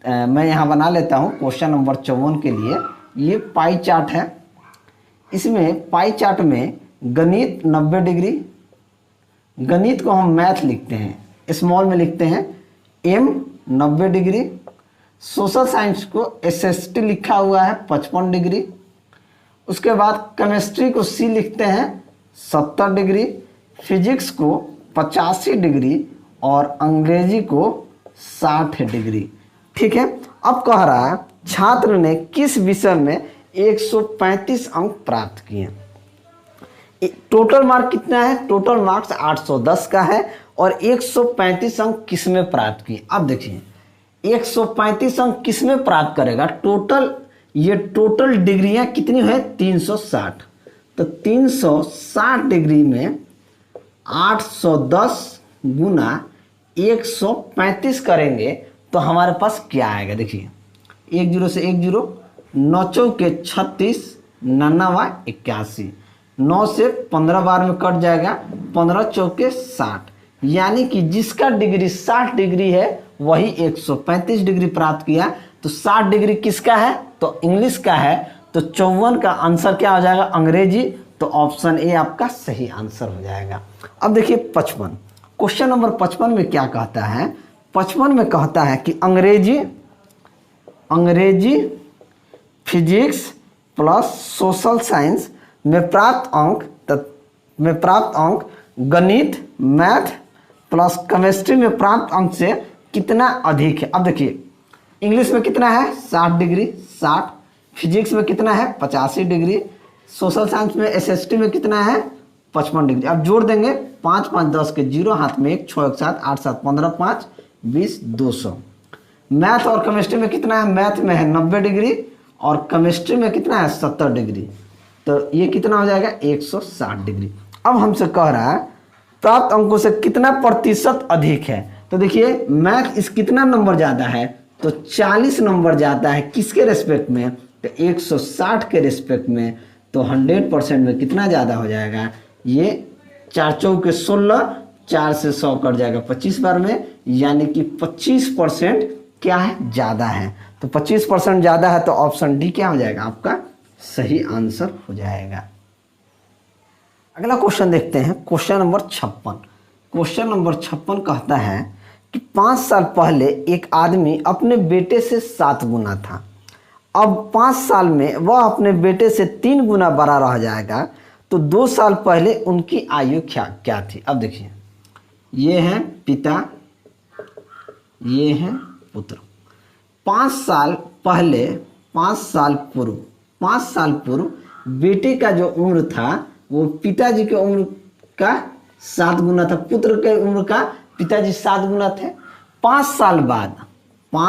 मैं यहाँ बना लेता हूँ क्वेश्चन नंबर 54 के लिए। ये पाई चार्ट है, इसमें पाई चार्ट में गणित 90 डिग्री, गणित को हम मैथ लिखते हैं स्मॉल में लिखते हैं m 90 डिग्री, सोशल साइंस को SST लिखा हुआ है 55 डिग्री, उसके बाद केमिस्ट्री को C लिखते हैं 70 डिग्री, फिजिक्स को 85 डिग्री और अंग्रेजी को 60 डिग्री। ठीक है, अब कह रहा है छात्र ने किस विषय में 135 अंक प्राप्त किए। टोटल मार्क कितना है, टोटल मार्क्स 810 का है और 135 अंक किस में प्राप्त किए। अब देखिए 135 अंक किस में प्राप्त करेगा, टोटल ये टोटल डिग्रियां कितनी है 360, तो 360 डिग्री में 810 गुना 135 करेंगे तो हमारे पास क्या आएगा। देखिए 1 0 से 1 0, 9 चौके 36, 99 81, 9 से 15 बार में कट जाएगा, 15 चौके 60, यानी कि जिसका डिग्री 60 डिग्री है वही 135 डिग्री प्राप्त किया। तो 60 डिग्री किसका है, तो इंग्लिश का है, तो 54 का आंसर क्या हो जाएगा अंग्रेजी, तो ऑप्शन ए आपका सही आंसर हो जाएगा। अब देखिए 55, क्वेश्चन नंबर 55 में क्या कहता है, 55 में कहता है कि अंग्रेजी फिजिक्स प्लस सोशल साइंस में प्राप्त अंक गणित मैथ प्लस केमिस्ट्री में प्राप्त अंक से कितना अधिक है। अब देखिए इंग्लिश में कितना है 60 डिग्री 60, फिजिक्स में कितना है 85 डिग्री, सोशल साइंस में एसएसटी में कितना है 55 डिग्री। अब जोड़ देंगे 5 5 10 के 0 हाथ में 1, 6 1 7 8 7 15 5 20 200। मैथ और केमिस्ट्री में कितना है, मैथ में है 90 डिग्री और केमिस्ट्री में कितना है 70 डिग्री, तो ये कितना हो जाएगा 160 डिग्री। अब हमसे कह रहा है प्राप्त अंकों से कितना प्रतिशत अधिक है, तो देखिए मैथ इस कितना नंबर ज़्यादा है, तो 40 नंबर ज़्यादा है किसके रेस्पेक्ट में, तो 160 के रेस्पेक्ट में, तो 100% में कितना ज़्यादा हो जाएगा, ये 4 चौके 16, 4 से 100 कट जाएगा 25 बार में, यानी कि 25% क्या है ज़्यादा है, तो 25% ज़्यादा है, तो ऑप्शन डी क्या हो जाएगा आपका सही आंसर हो जाएगा। अगला क्वेश्चन देखते हैं, क्वेश्चन नंबर 56। क्वेश्चन नंबर 56 कहता है कि 5 साल पहले एक आदमी अपने बेटे से 7 गुना था, अब 5 साल में वह अपने बेटे से 3 गुना बड़ा रह जाएगा, तो 2 साल पहले उनकी आयु क्या थी। अब देखिए ये है पिता, ये है पुत्र। 5 साल पहले 5 साल पूर्व बेटे का जो उम्र था वो पिताजी के उम्र का 7 गुना था, पुत्र के उम्र का पिताजी 7 गुना थे। 5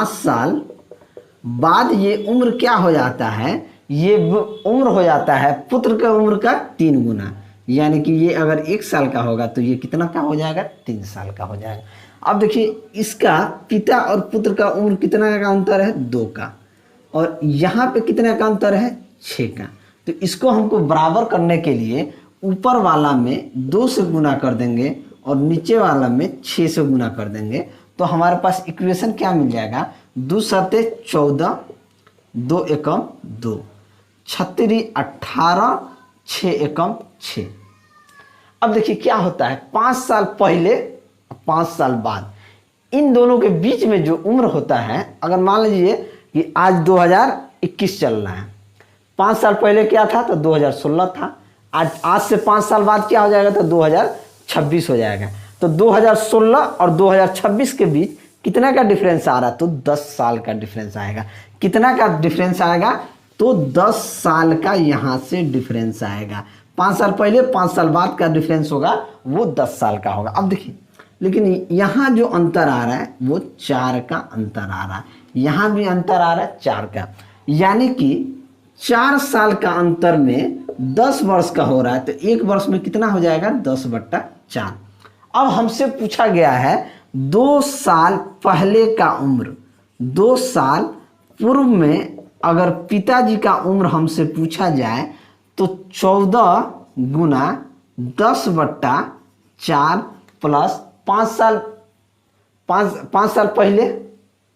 साल बाद ये उम्र क्या हो जाता है, ये उम्र हो जाता है पुत्र के उम्र का 3 गुना, यानी कि ये अगर 1 साल का होगा तो ये कितना का हो जाएगा 3 साल का हो जाएगा। अब देखिए इसका पिता और पुत्र का उम्र कितना का अंतर है 2 का, और यहाँ पे कितने का अंतर है 6 का, तो इसको हमको बराबर करने के लिए ऊपर वाला में 2 से गुना कर देंगे और नीचे वाला में 6 से गुना कर देंगे, तो हमारे पास इक्वेशन क्या मिल जाएगा, 2 सते 14, 2 एकम 2, 36 18, 6 एकम 6। अब देखिए क्या होता है 5 साल पहले 5 साल बाद इन दोनों के बीच में जो उम्र होता है, अगर मान लीजिए कि आज 2021 चल रहा है, 5 साल पहले क्या था तो 2016 था, आज से 5 साल बाद क्या हो जाएगा तो 2026 हो जाएगा, तो 2016 और 2026 के बीच कितना का डिफरेंस आ रहा है, तो 10 साल का डिफरेंस आएगा। कितना का डिफरेंस आएगा, तो 10 साल का यहाँ से डिफरेंस आएगा। 5 साल पहले 5 साल बाद का डिफरेंस होगा वो 10 साल का होगा। अब देखिए लेकिन यहाँ जो अंतर आ रहा है वो 4 का अंतर आ रहा है, यहाँ भी अंतर आ रहा है 4 का, यानी कि 4 साल का अंतर में 10 वर्ष का हो रहा है, तो 1 वर्ष में कितना हो जाएगा 10/4। अब हमसे पूछा गया है 2 साल पहले का उम्र, 2 साल पूर्व में अगर पिताजी का उम्र हमसे पूछा जाए तो 14 गुना 10/4 प्लस 5 साल पहले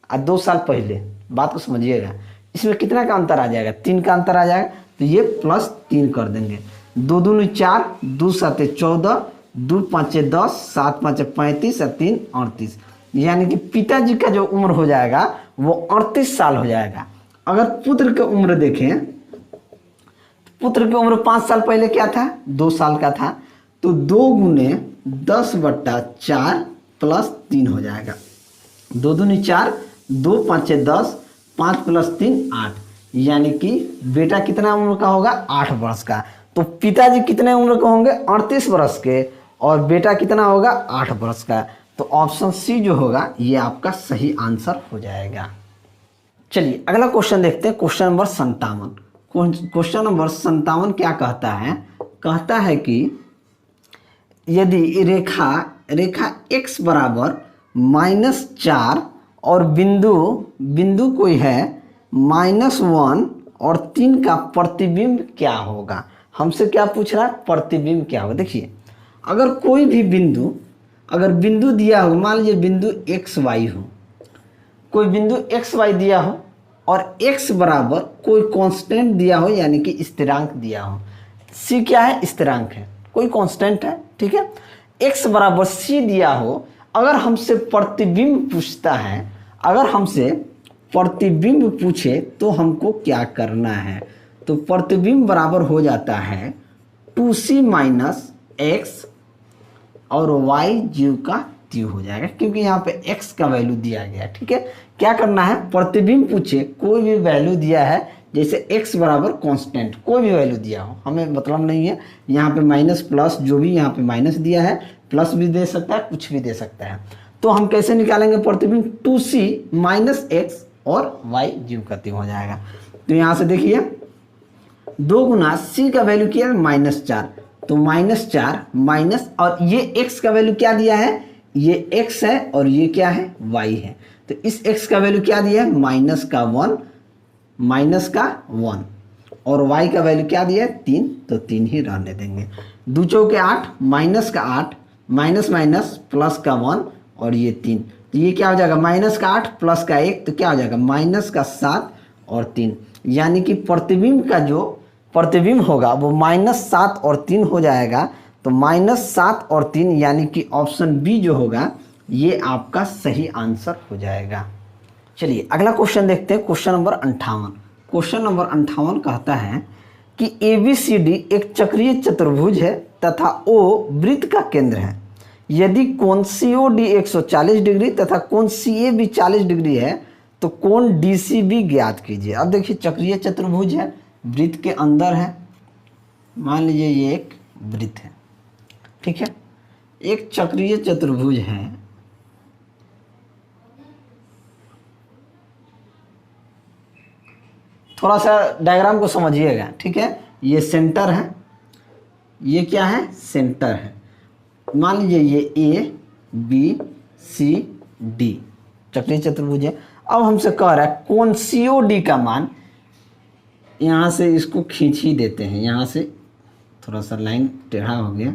और 2 साल पहले, बात को समझिएगा, इसमें कितना का अंतर आ जाएगा 3 का अंतर आ जाएगा, तो ये +3 कर देंगे। 2 दूनी 4, 2 साते 14, 2 पाँचे 10, 7 पाँचे 35 और 3 38, यानी कि पिताजी का जो उम्र हो जाएगा वो 38 साल हो जाएगा। अगर पुत्र की उम्र देखें, पुत्र की उम्र 5 साल पहले क्या था 2 साल का था, तो 2 गुने 10/4 प्लस 3 हो जाएगा। 2 दूनी 4, 2 5 10, 5 प्लस 3 8, यानी कि बेटा कितना उम्र का होगा? 8 वर्ष का। तो पिताजी कितने उम्र के होंगे? 38 वर्ष के, और बेटा कितना होगा? 8 वर्ष का। तो ऑप्शन सी जो होगा ये आपका सही आंसर हो जाएगा। चलिए अगला क्वेश्चन देखते हैं, क्वेश्चन नंबर 57। क्वेश्चन नंबर 57 क्या कहता है? कहता है कि यदि रेखा x बराबर -4 और बिंदु कोई है -1 और 3 का प्रतिबिंब क्या होगा? हमसे क्या पूछ रहा है? प्रतिबिंब क्या होगा। देखिए अगर कोई भी बिंदु दिया हो, मान लीजिए बिंदु XY हो, कोई बिंदु XY दिया हो और x बराबर कोई कांस्टेंट दिया हो, यानी कि स्थिरांक दिया हो। c क्या है? स्थिरांक है, कोई कांस्टेंट है, ठीक है। x बराबर c दिया हो, अगर हमसे प्रतिबिंब पूछता है, अगर हमसे प्रतिबिंब पूछे तो हमको क्या करना है? तो प्रतिबिंब बराबर हो जाता है 2c माइनस एक्स और y जीव का त्यों हो जाएगा, क्योंकि यहाँ पे x का वैल्यू दिया गया है, ठीक है। क्या करना है? प्रतिबिंब पूछे, कोई भी वैल्यू दिया है, जैसे x बराबर कांस्टेंट, कोई भी वैल्यू दिया हो, हमें मतलब नहीं है। यहाँ पे माइनस प्लस, जो भी यहाँ पे माइनस दिया है, प्लस भी दे सकता है, कुछ भी दे सकता है। तो हम कैसे निकालेंगे प्रतिबिंब? 2c माइनस एक्स और y जीव का त्यों हो जाएगा। तो यहाँ से देखिए 2 गुना c का वैल्यू किया -4, तो -4 माइनस, और ये x का वैल्यू क्या दिया है? ये x है और ये क्या है? y है। तो इस x का वैल्यू क्या दिया है? -1 और y का वैल्यू क्या दिया है? 3, तो 3 ही रहने देंगे। 2 चौके 8, माइनस का 8, माइनस माइनस प्लस का 1 और ये 3, तो ये क्या हो जाएगा? माइनस का 8 प्लस का 1, तो क्या हो जाएगा? माइनस का 7 और 3, यानी कि प्रतिबिंब का जो प्रतिबिंब होगा वो -7 और 3 हो जाएगा। तो -7 और 3, यानी कि ऑप्शन बी जो होगा ये आपका सही आंसर हो जाएगा। चलिए अगला क्वेश्चन देखते हैं, क्वेश्चन नंबर 58। क्वेश्चन नंबर 58 कहता है कि ABCD एक चक्रीय चतुर्भुज है तथा O वृत्त का केंद्र है। यदि कोण COD 140 डिग्री तथा कोण CAB 40 डिग्री है तो कोण DCB ज्ञात कीजिए। अब देखिए चक्रीय चतुर्भुज है, वृत्त के अंदर है, मान लीजिए ये एक वृत्त है, ठीक है। एक चक्रीय चतुर्भुज है, थोड़ा सा डायग्राम को समझिएगा, ठीक है। ये सेंटर है, ये क्या है? सेंटर है। मान लीजिए ये A B C D चक्रीय चतुर्भुज है। अब हमसे कह रहा है कोण COD का मान, यहाँ से इसको खींच ही देते हैं, यहाँ से थोड़ा सा लाइन टेढ़ा हो गया,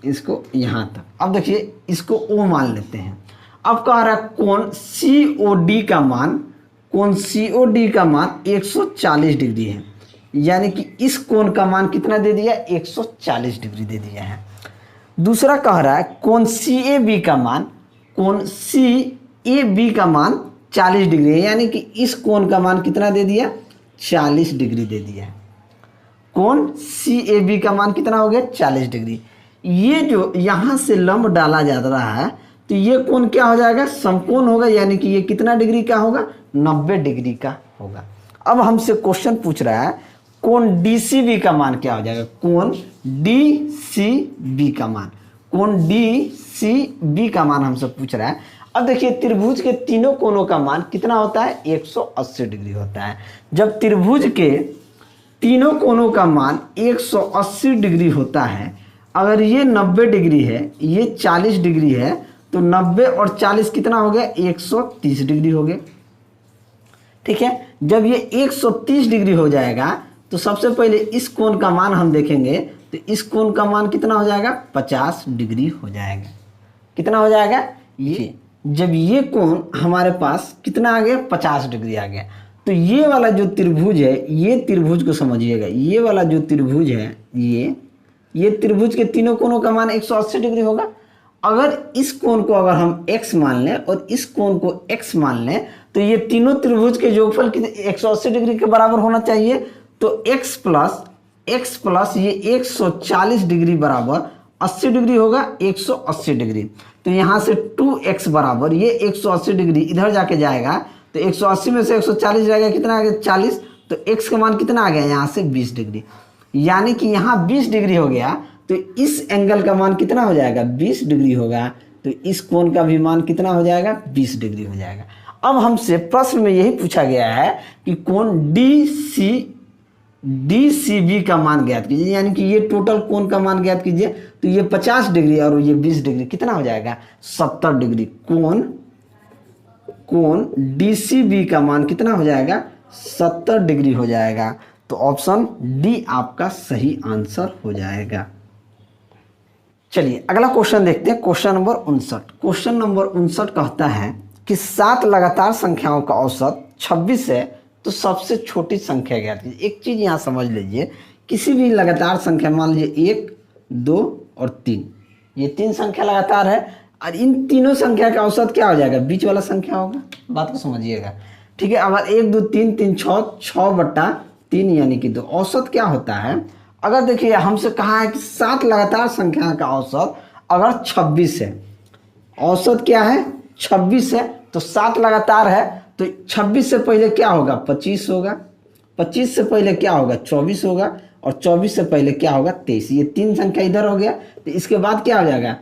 इसको यहाँ तक। अब देखिए इसको O मान लेते हैं। अब कह रहा है कोण COD का मान, कोण COD का मान 140 डिग्री है, यानी कि इस कोण का मान कितना दे दिया? 140 डिग्री दे दिया है। दूसरा कह रहा है कोण CAB का मान, कोण CAB का मान 40 डिग्री है, यानी कि इस कोण का मान कितना दे दिया? 40 डिग्री दे दिया है। कोण CAB का मान कितना हो गया? 40 डिग्री। ये जो यहाँ से लंब डाला जा रहा है, तो ये कोण क्या हो जाएगा? समकोण होगा, यानी कि ये कितना डिग्री का होगा? 90 डिग्री का होगा। अब हमसे क्वेश्चन पूछ रहा है कोण DCB का मान क्या हो जाएगा? कोण DCB का मान, कोण DCB का मान हमसे पूछ रहा है। अब देखिए त्रिभुज के तीनों कोणों का मान कितना होता है? 180 डिग्री होता है। जब त्रिभुज के तीनों कोणों का मान 180 डिग्री होता है, अगर ये 90 डिग्री है, ये 40 डिग्री है, तो 90 और 40 कितना हो गया? 130 डिग्री हो गया, ठीक है। जब ये 130 डिग्री हो जाएगा तो सबसे पहले इस कोण का मान हम देखेंगे, तो इस कोण का मान कितना हो जाएगा? 50 डिग्री हो जाएगा। कितना हो जाएगा? ये जब ये कोण हमारे पास कितना आ गया? 50 डिग्री आ गया। तो ये वाला जो त्रिभुज है, ये त्रिभुज को समझिएगा, ये वाला जो त्रिभुज है, ये त्रिभुज के तीनों कोणों का मान 180 डिग्री होगा। अगर इस कोण को अगर हम x मान लें और इस कोण को x मान लें, तो ये तीनों त्रिभुज के योगफल 180 डिग्री के बराबर होना चाहिए। तो x प्लस ये 140 डिग्री बराबर 80 डिग्री होगा 180 डिग्री। तो यहाँ से 2x बराबर ये 180 डिग्री इधर जाके जाएगा तो 180 में से 140 जाएगा, कितना आ गया 40। तो x का मान कितना आ गया यहाँ से 20 डिग्री, यानी कि यहाँ 20 डिग्री हो गया। तो इस एंगल का मान कितना हो जाएगा 20 डिग्री होगा। तो इस कोण का भी मान कितना हो जाएगा 20 डिग्री हो जाएगा। अब हमसे प्रश्न में यही पूछा गया है कि कोण DCB का मान ज्ञात कीजिए, यानी कि ये टोटल कोण का मान ज्ञात कीजिए। तो ये 50 डिग्री और ये 20 डिग्री कितना हो जाएगा 70 डिग्री। कोण DCB का मान कितना हो जाएगा 70 डिग्री हो जाएगा। तो ऑप्शन डी आपका सही आंसर हो जाएगा। चलिए अगला क्वेश्चन देखते हैं, क्वेश्चन नंबर 59। क्वेश्चन नंबर 59 कहता है कि 7 लगातार संख्याओं का औसत 26 है तो सबसे छोटी संख्या ज्ञात कीजिए। एक चीज यहाँ समझ लीजिए, किसी भी लगातार संख्या, मान लीजिए 1, 2 और 3, ये 3 संख्या लगातार है और इन तीनों संख्या का औसत क्या हो जाएगा, बीच वाला संख्या होगा। बात को समझिएगा, ठीक है। अगर 1, 2, 3, 3, 6/3 यानी कि 2, औसत क्या होता है। अगर देखिए हमसे कहा है कि 7 लगातार संख्या का औसत अगर 26 है, औसत क्या है 26 है, तो 7 लगातार है तो 26 से पहले क्या होगा 25 होगा, 25 से पहले क्या होगा 24 होगा और 24 से पहले क्या होगा 23। ये 3 संख्या इधर हो गया। तो इसके बाद क्या हो जाएगा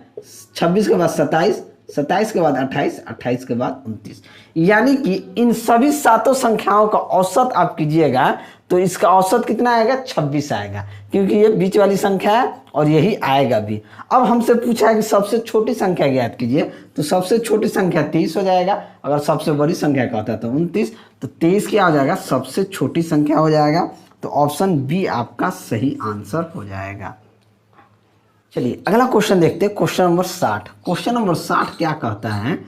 26 के बाद 27, 27 के बाद 28, 28 के बाद 29। यानी कि इन सभी सातों संख्याओं का औसत आप कीजिएगा तो इसका औसत कितना आएगा 26 आएगा, क्योंकि ये बीच वाली संख्या है और यही आएगा भी। अब हमसे पूछा है कि सबसे छोटी संख्या ज्ञात कीजिए, तो सबसे छोटी संख्या 23 हो जाएगा। अगर सबसे बड़ी संख्या का होता है तो 29, तो 23 क्या हो जाएगा सबसे छोटी संख्या हो जाएगा। तो ऑप्शन बी आपका सही आंसर हो जाएगा। चलिए अगला क्वेश्चन देखते हैं, क्वेश्चन नंबर 60। क्वेश्चन नंबर 60 क्या कहता है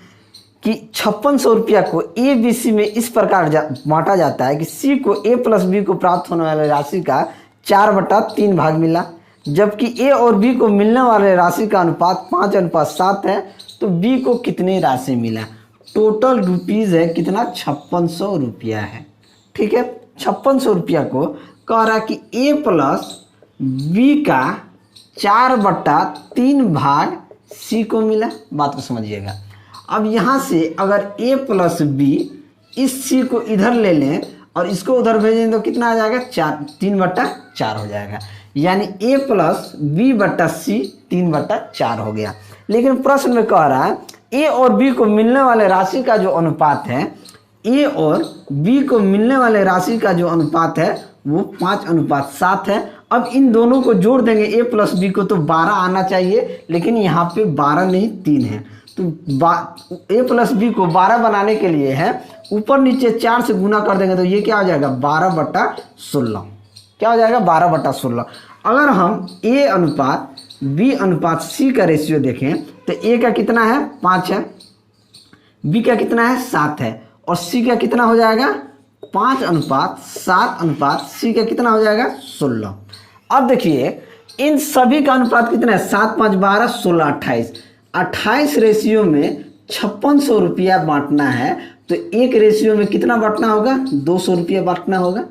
कि 5600 रुपया को ABC में इस प्रकार बांटा जाता है कि C को A प्लस B को प्राप्त होने वाले राशि का 4/3 भाग मिला, जबकि A और B को मिलने वाले राशि का अनुपात 5:7 है। तो B को कितनी राशि मिला। टोटल रुपीज़ है कितना 5600 रुपया है, ठीक है। 5600 रुपया को कह रहा है कि A प्लस B का 4/3 भाग C को मिला। बात को समझिएगा। अब यहाँ से अगर A प्लस B इस C को इधर ले लें और इसको उधर भेजें तो कितना आ जाएगा 3/4 हो जाएगा, यानी A प्लस B/C 3/4 हो गया। लेकिन प्रश्न में कह रहा है A और B को मिलने वाले राशि का जो अनुपात है, A और B को मिलने वाले राशि का जो अनुपात है वो 5:7 है। अब इन दोनों को जोड़ देंगे A प्लस B को तो 12 आना चाहिए, लेकिन यहाँ पे 12 नहीं 3 है। तो A प्लस B को 12 बनाने के लिए है ऊपर नीचे 4 से गुना कर देंगे तो ये क्या हो जाएगा 12/16। क्या हो जाएगा 12/16। अगर हम A अनुपात B अनुपात C का रेशियो देखें तो A का कितना है 5 है, B का कितना है 7 है और C का कितना हो जाएगा 5:7 C का कितना हो जाएगा 16। अब देखिए इन सभी का अनुपात कितना है 7, 5, 12, 16, 28। 28 रेशियो में 5600 रुपया बांटना है तो एक रेशियो में कितना बांटना होगा 200 रुपया बांटना होगा।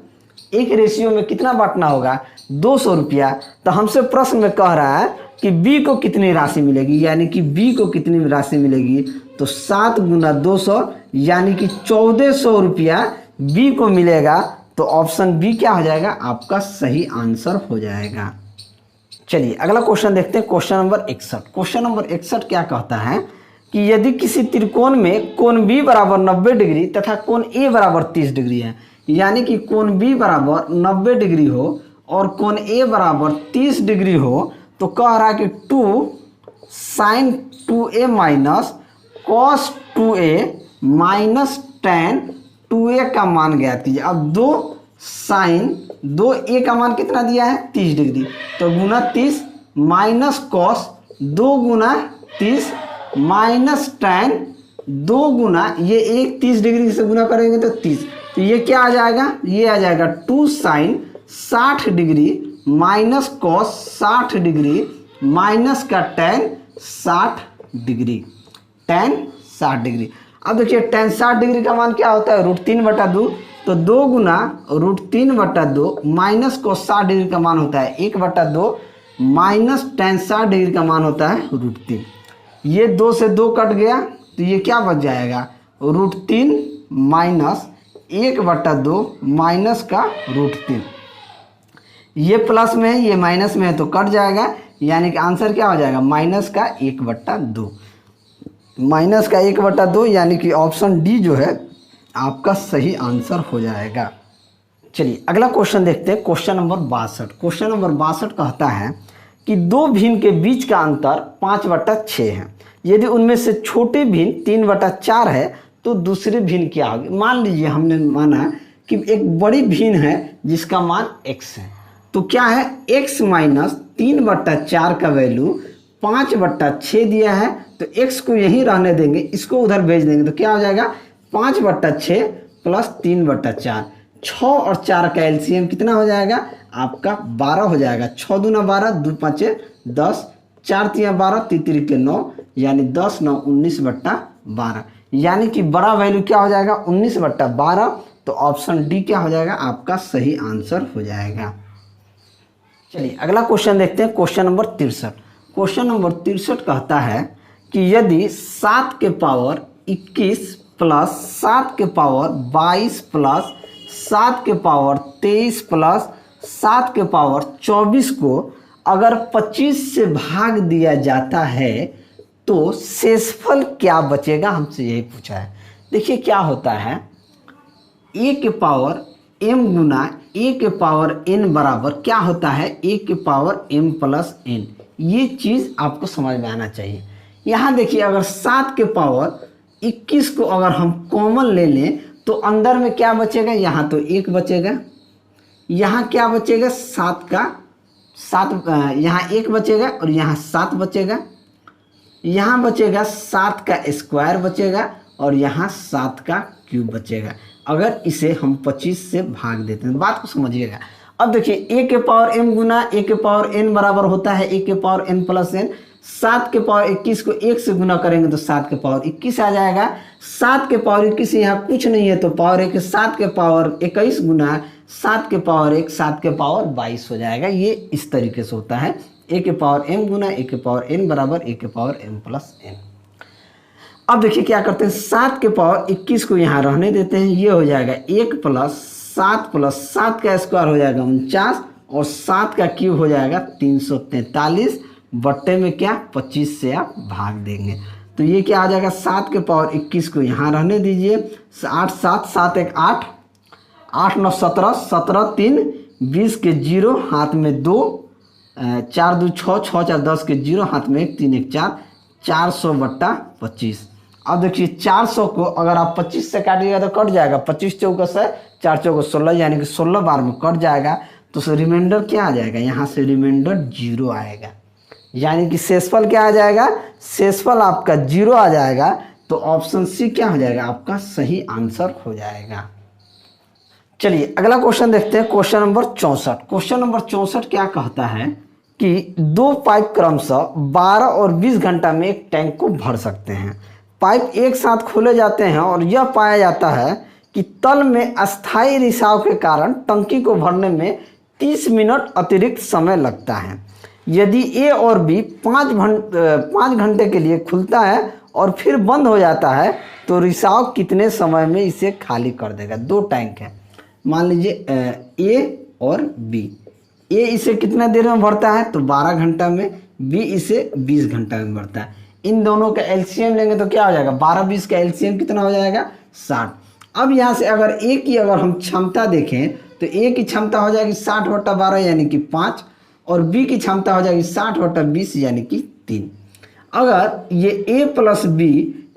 एक रेशियो में कितना बांटना होगा 200 रुपया। तो हमसे प्रश्न में कह रहा है कि B को कितनी राशि मिलेगी, यानी कि B को कितनी राशि मिलेगी। तो 7 × 200 यानी कि 1400 रुपया B को मिलेगा। तो ऑप्शन बी क्या हो जाएगा आपका सही आंसर हो जाएगा। चलिए अगला क्वेश्चन देखते हैं, क्वेश्चन नंबर 61। क्वेश्चन नंबर 61 क्या कहता है कि यदि किसी त्रिकोण में कोण B बराबर 90 डिग्री तथा कोण A बराबर 30 डिग्री है, यानी कि कोण B बराबर 90 डिग्री हो और कोण A बराबर 30 डिग्री हो, तो कह रहा है कि 2 sin 2A minus cos 2A minus tan 2A का मान ज्ञात कीजिए। अब 2 sin 2A का मान कितना दिया है 30 डिग्री, तो गुना 30 माइनस कॉस 2 × 30 माइनस tan 2 गुना ये एक 30 डिग्री से गुना करेंगे तो 30, तो ये क्या आ जाएगा, ये आ जाएगा 2 sin 60 degree minus cos 60 degree minus का tan 60 डिग्री, tan 60 डिग्री। अब देखिए tan 60 डिग्री का मान क्या होता है √3/2, तो 2 गुना √3/2 माइनस को 60 डिग्री का मान होता है 1/2 माइनस tan 60° का मान होता है √3। ये 2 से 2 कट गया तो ये क्या बच जाएगा, √3 माइनस 1/2 माइनस का √3। ये प्लस में है, ये माइनस में है तो कट जाएगा, यानी कि आंसर क्या हो जाएगा, माइनस का 1/2। माइनस का 1/2 यानी कि ऑप्शन डी जो है आपका सही आंसर हो जाएगा। चलिए अगला क्वेश्चन देखते हैं, क्वेश्चन नंबर 62। क्वेश्चन नंबर 62 कहता है कि दो भिन्न के बीच का अंतर 5/6 है। यदि उनमें से छोटे भिन्न 3/4 है तो दूसरे भिन्न क्या होगी। मान लीजिए हमने माना कि एक बड़ी भिन्न है जिसका मान x है, तो क्या है x माइनस 3/4 का वैल्यू 5/6 दिया है, तो x को यहीं रहने देंगे, इसको उधर भेज देंगे तो क्या हो जाएगा 5/6 प्लस 3/4। 6 और 4 का एलसीएम कितना हो जाएगा आपका 12 हो जाएगा। 6 दूना 12, 2 5 10, 4 3 12, 3 3 9, यानी 10 9 19/12, यानी कि बड़ा वैल्यू क्या हो जाएगा 19/12। तो ऑप्शन डी क्या हो जाएगा आपका सही आंसर हो जाएगा। चलिए अगला क्वेश्चन देखते हैं, क्वेश्चन नंबर 63। क्वेश्चन नंबर 63 कहता है कि यदि 7 के पावर 21 प्लस 7 के पावर 22 प्लस 7 के पावर 23 प्लस 7 के पावर 24 को अगर 25 से भाग दिया जाता है तो शेषफल क्या बचेगा, हमसे यही पूछा है। देखिए क्या होता है, a के पावर m गुना a के पावर n बराबर क्या होता है a के पावर m प्लस n। ये चीज़ आपको समझ में आना चाहिए। यहाँ देखिए अगर 7 के पावर 21 को अगर हम कॉमन ले लें तो अंदर में क्या बचेगा, यहाँ तो 1 बचेगा, यहाँ क्या बचेगा 7 का 7, यहाँ 1 बचेगा और यहाँ 7 बचेगा, यहाँ बचेगा 7 का स्क्वायर बचेगा और यहाँ 7 का क्यूब बचेगा। अगर इसे हम 25 से भाग देते हैं, बात को समझिएगा। अब देखिए a के पावर m गुना a के पावर n बराबर होता है a के पावर n प्लस n। 7 के पावर 21 को 1 से गुना करेंगे तो 7 के पावर 21 आ जाएगा। 7 के पावर 21 यहाँ कुछ नहीं है तो पावर 1, 7 के पावर 21 गुना 7 के पावर 1, 7 के पावर 22 हो जाएगा। ये इस तरीके से होता है, a के पावर m गुना a के पावर n बराबर a के पावर m प्लस n। अब देखिए क्या करते हैं, 7 के पावर 21 को यहाँ रहने देते हैं, ये हो जाएगा 1 प्लस 7 का स्क्वायर हो जाएगा 49 और 7 का क्यूब हो जाएगा 343 बट्टे में क्या 25 से आप भाग देंगे तो ये क्या आ जाएगा 7 के पावर 21 को यहाँ रहने दीजिए, 8 7 7 1 8, 8 9 17, 17 3 20 के 0 हाथ में 2, 4 2 6, 6 4 10 के 0 हाथ में 1, 3 1 4, 400/25। अब देखिए 400 को अगर आप 25 से काटिएगा तो कट जाएगा, 25 चौका से 4 चौका 16, यानी कि 16 बार में कट जाएगा। तो रिमाइंडर क्या आ जाएगा, यहाँ से रिमाइंडर 0 आएगा, यानी कि शेषफल क्या आ जाएगा, शेषफल आपका 0 आ जाएगा। तो ऑप्शन सी क्या हो जाएगा आपका सही आंसर हो जाएगा। चलिए अगला क्वेश्चन देखते हैं, क्वेश्चन नंबर 64। क्वेश्चन नंबर 64 क्या कहता है कि दो पाइप क्रमशः 12 और 20 घंटा में एक टैंक को भर सकते हैं। पाइप एक साथ खोले जाते हैं और यह पाया जाता है कि तल में अस्थायी रिसाव के कारण टंकी को भरने में 30 मिनट अतिरिक्त समय लगता है। यदि ए और बी 5 घंटे के लिए खुलता है और फिर बंद हो जाता है तो रिसाव कितने समय में इसे खाली कर देगा। दो टैंक है, मान लीजिए ए और बी। ए इसे कितना देर में भरता है तो 12 घंटा में, बी इसे 20 घंटा में भरता है। इन दोनों का एलसीएम लेंगे तो क्या हो जाएगा, 12 20 का एलसीएम कितना हो जाएगा 60। अब यहाँ से अगर ए की अगर हम क्षमता देखें तो ए की क्षमता हो जाएगी 60/12 यानी कि 5 और बी की क्षमता हो जाएगी 60/20 यानी कि 3। अगर ये ए प्लस बी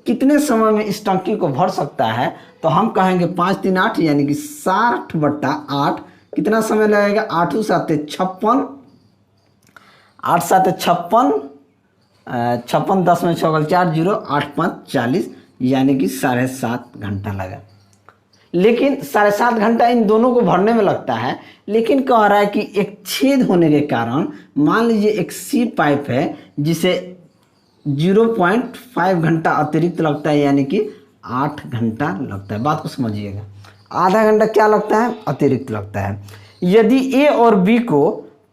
कितने समय में इस टंकी को भर सकता है तो हम कहेंगे 5 3 8 यानी कि 60/8 कितना समय लगेगा, 8 7 56, 8 7 56, 56 10 में 6 4 0, 8 5 40 यानी कि 7.5 घंटा लगा। लेकिन 7.5 घंटा इन दोनों को भरने में लगता है, लेकिन कह रहा है कि एक छेद होने के कारण मान लीजिए एक सी पाइप है जिसे 0.5 घंटा अतिरिक्त लगता है यानी कि 8 घंटा लगता है। बात को समझिएगा, आधा घंटा क्या लगता है अतिरिक्त लगता है। यदि ए और बी को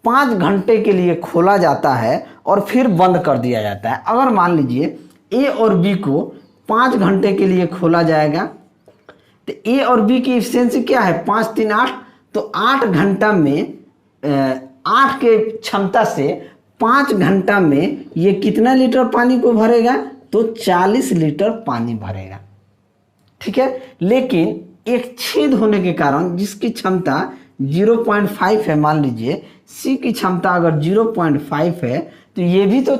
5 घंटे के लिए खोला जाता है और फिर बंद कर दिया जाता है। अगर मान लीजिए ए और बी को 5 घंटे के लिए खोला जाएगा, तो ए और बी की एफिशिएंसी क्या है, 5 3 8, तो 8 घंटा में 8 के क्षमता से 5 घंटा में ये कितना लीटर पानी को भरेगा, तो 40 लीटर पानी भरेगा। ठीक है, लेकिन एक छेद होने के कारण जिसकी क्षमता 0.5 है, मान लीजिए सी की क्षमता अगर 0.5 है, तो ये भी तो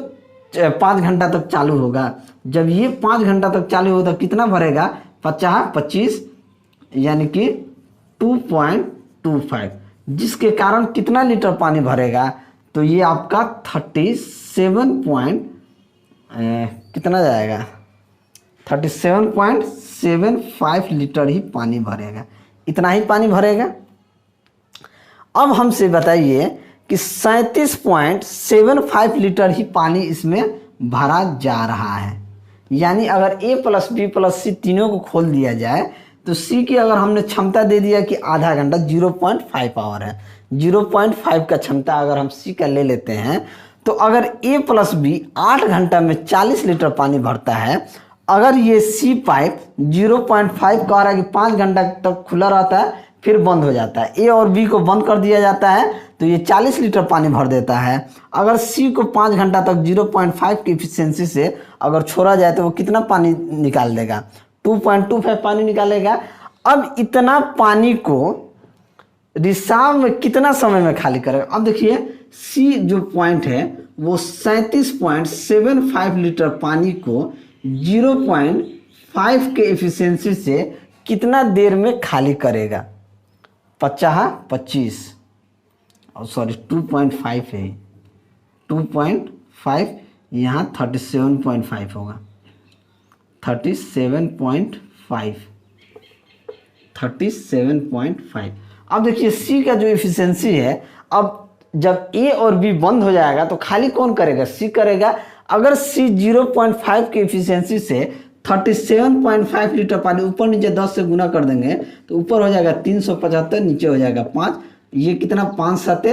5 घंटा तक चालू होगा। जब ये 5 घंटा तक चालू होगा तो कितना भरेगा, 50 25 यानी कि 2.25, जिसके कारण कितना लीटर पानी भरेगा, तो ये आपका 37 कितना जाएगा, 37.75 लीटर ही पानी भरेगा। इतना ही पानी भरेगा। अब हमसे बताइए कि 37.75 लीटर ही पानी इसमें भरा जा रहा है। यानी अगर ए प्लस बी प्लस सी तीनों को खोल दिया जाए, तो सी की अगर हमने क्षमता दे दिया कि आधा घंटा 0.5 आवर है, 0.5 का क्षमता अगर हम सी का ले लेते हैं, तो अगर ए प्लस बी 8 घंटा में 40 लीटर पानी भरता है, अगर ये सी पाइप 0.5 कह रहा है कि 5 घंटा तक खुला रहता है फिर बंद हो जाता है, ए और बी को बंद कर दिया जाता है तो ये 40 लीटर पानी भर देता है। अगर सी को 5 घंटा तक 0.5 की एफिशिएंसी से अगर छोड़ा जाए तो वो कितना पानी निकाल देगा, 2.25 पानी निकालेगा। अब इतना पानी को रिसाव में कितना समय में खाली करेगा। अब देखिए सी जो पॉइंट है वो 37.75 लीटर पानी को 0.5 के एफिशिएंसी से कितना देर में खाली करेगा, 25 और सॉरी 2.5 है, 2.5 यहाँ 37.5 होगा, 37.5। अब देखिए सी का जो एफिशिएंसी है, अब जब ए और बी बंद हो जाएगा तो खाली कौन करेगा, सी करेगा। अगर सी 0.5 की एफिशिएंसी से 37.5 लीटर पानी ऊपर नीचे 10 से गुना कर देंगे तो ऊपर हो जाएगा 375, नीचे हो जाएगा 5, ये कितना 5 7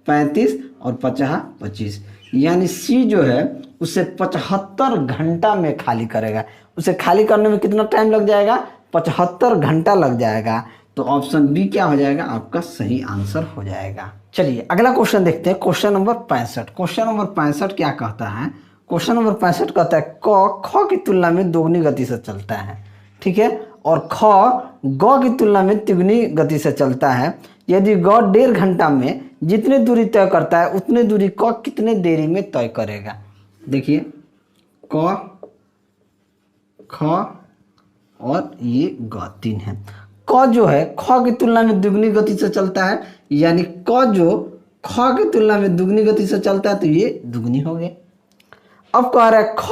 35 और 50 25, यानी सी जो है उसे 75 घंटा में खाली करेगा। उसे खाली करने में कितना टाइम लग जाएगा, 75 घंटा लग जाएगा। तो ऑप्शन बी क्या हो जाएगा, आपका सही आंसर हो जाएगा। चलिए अगला क्वेश्चन देखते हैं, क्वेश्चन नंबर 65। क्वेश्चन नंबर 65 क्या कहता है, क्वेश्चन नंबर 65 कहता है क ख की तुलना में दोगुनी गति से चलता है। ठीक है, और ख ग की तुलना में तिगुनी गति से चलता है। यदि ग 1.5 घंटा में जितनी दूरी तय करता है उतनी दूरी क कितने देरी में तय करेगा। देखिए क ख और ये ग 3 है। क जो है ख की तुलना में दुगनी गति से चलता है, यानी क जो ख की तुलना में दुगनी गति से चलता है तो ये दुगनी हो गए। अब कह रहा है ख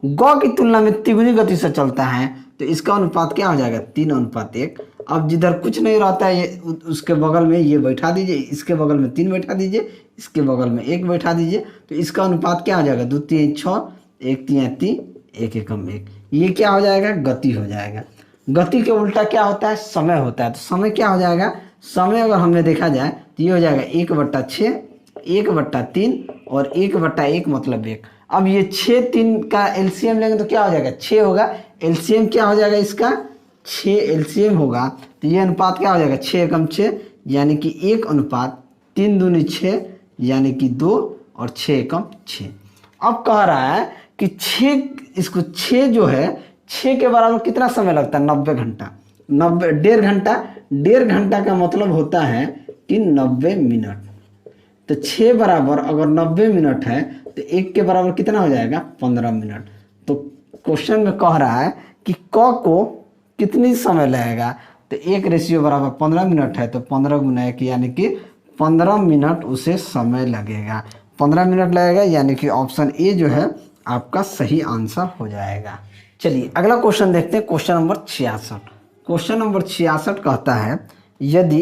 ग की तुलना में तिगुनी गति से चलता है, तो इसका अनुपात क्या हो जाएगा, 3:1। अब जिधर कुछ नहीं रहता है ये उसके बगल में ये बैठा दीजिए, इसके बगल में 3 बैठा दीजिए, इसके बगल में 1 बैठा दीजिए, तो इसका अनुपात क्या हो जाएगा, 2 3 6, 1 3 3, 1 1 1। ये क्या हो जाएगा, गति हो जाएगा। गति के उल्टा क्या होता है, समय होता है। तो समय क्या हो जाएगा, समय अगर हमने देखा जाए तो ये हो जाएगा 1/6, 1/3 और 1/1 मतलब 1। अब ये 6 3 का एलसीएम लेंगे तो क्या हो जाएगा, 6 होगा। एलसीएम क्या हो जाएगा इसका, 6 एलसीएम होगा, तो ये अनुपात क्या हो जाएगा, 6 × 6 यानी कि 1:3 दूनी 6 यानी कि 2 और 6 × 6। अब कह रहा है कि 6 इसको 6 जो है 6 के बराबर कितना समय लगता है, 90 घंटा। 1.5 घंटा, 1.5 घंटा का मतलब होता है कि 90 मिनट। तो 6 बराबर अगर 90 मिनट है तो 1 के बराबर कितना हो जाएगा, 15 मिनट। तो क्वेश्चन में कह रहा है कि क को कितनी समय लगेगा, तो 1:15 मिनट है, तो 15 × 1 यानी कि 15 मिनट उसे समय लगेगा। 15 मिनट लगेगा, यानी कि ऑप्शन ए जो है आपका सही आंसर हो जाएगा। चलिए अगला क्वेश्चन देखते हैं, क्वेश्चन नंबर 66। क्वेश्चन नंबर 66 कहता है यदि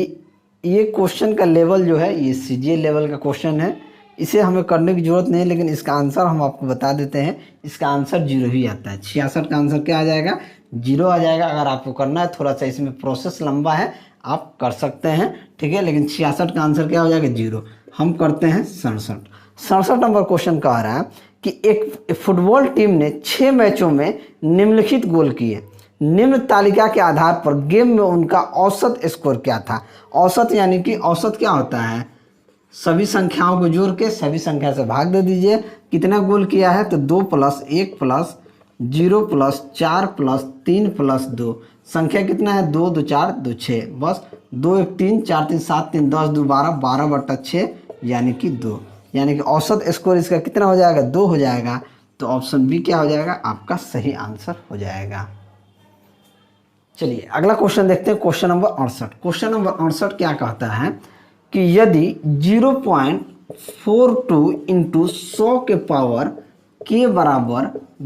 ये क्वेश्चन का लेवल जो है ये सीजीएल लेवल का क्वेश्चन है, इसे हमें करने की जरूरत नहीं है, लेकिन इसका आंसर हम आपको बता देते हैं। इसका आंसर 0 ही आता है। 66 का आंसर क्या आ जाएगा, 0 आ जाएगा। अगर आपको करना है, थोड़ा सा इसमें प्रोसेस लंबा है, आप कर सकते हैं, ठीक है। लेकिन 66 का आंसर क्या हो जाएगा 0। हम करते हैं 67 नंबर क्वेश्चन कह रहा है कि एक फुटबॉल टीम ने 6 मैचों में निम्नलिखित गोल किए, निम्न तालिका के आधार पर गेम में उनका औसत स्कोर क्या था। औसत यानी कि औसत क्या होता है, सभी संख्याओं को जोड़ के सभी संख्या से भाग दे दीजिए। कितना गोल किया है तो 2 + 1 + 0 + 4 + 3 + 2, संख्या कितना है 2 2 4 2 6, बस 2 1 3 4 3 7 3 10 2 12 12/6 यानी कि 2, यानी कि औसत स्कोर इसका कितना हो जाएगा 2 हो जाएगा। तो ऑप्शन बी क्या हो जाएगा आपका सही आंसर हो जाएगा। चलिए अगला क्वेश्चन देखते हैं, क्वेश्चन नंबर 68। क्वेश्चन नंबर 68 क्या कहता है कि यदि 0.42 × 100 के पावर के बराबर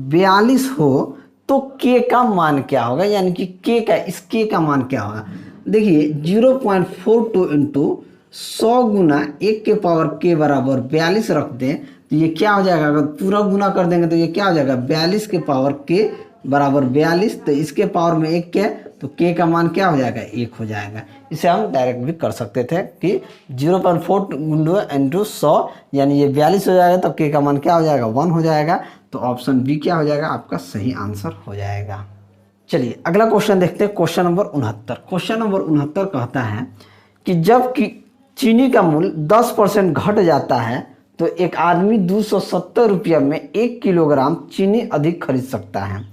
42 हो तो के का मान क्या होगा, यानी कि के का इस के का मान क्या होगा। देखिए 0.42 × 100 गुना 1 के पावर के बराबर 42 रख दें तो ये क्या हो जाएगा, अगर पूरा गुना कर देंगे तो ये क्या हो जाएगा 42 के पावर के बराबर 42, तो इसके पावर में 1 के, तो के का मान क्या हो जाएगा 1 हो जाएगा। इसे हम डायरेक्ट भी कर सकते थे कि 0.4 × 100 यानी ये 42 हो जाएगा, तो के का मान क्या हो जाएगा 1 हो जाएगा। तो ऑप्शन बी क्या हो जाएगा आपका सही आंसर हो जाएगा। चलिए अगला क्वेश्चन देखते हैं, क्वेश्चन नंबर 69। क्वेश्चन नंबर 69 कहता है कि जब कि चीनी का मूल्य 10% घट जाता है तो एक आदमी 270 रुपया में 1 किलोग्राम चीनी अधिक खरीद सकता है,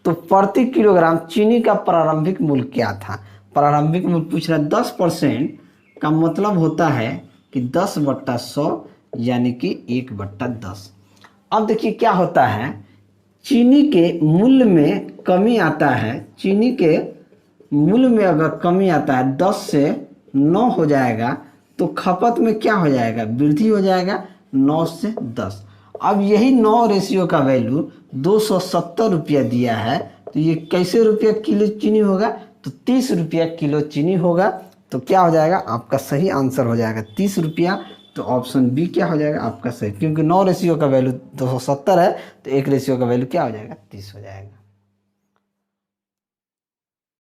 तो प्रति किलोग्राम चीनी का प्रारंभिक मूल्य क्या था। प्रारंभिक मूल्य पूछ रहा है, 10% का मतलब होता है कि 10/100 यानी कि 1/10। अब देखिए क्या होता है, चीनी के मूल्य में कमी आता है, चीनी के मूल्य में अगर कमी आता है 10 से 9 हो जाएगा तो खपत में क्या हो जाएगा वृद्धि हो जाएगा 9 से 10। अब यही 9 रेशियो का वैल्यू 270 रुपया दिया है, तो ये कैसे रुपया किलो चीनी होगा, तो 30 रुपया किलो चीनी होगा। तो क्या हो जाएगा आपका सही आंसर हो जाएगा 30 रुपया। तो ऑप्शन बी क्या हो जाएगा आपका सही, क्योंकि 9 रेशियो का वैल्यू 270 है तो 1 रेशियो का वैल्यू क्या हो जाएगा 30 हो जाएगा।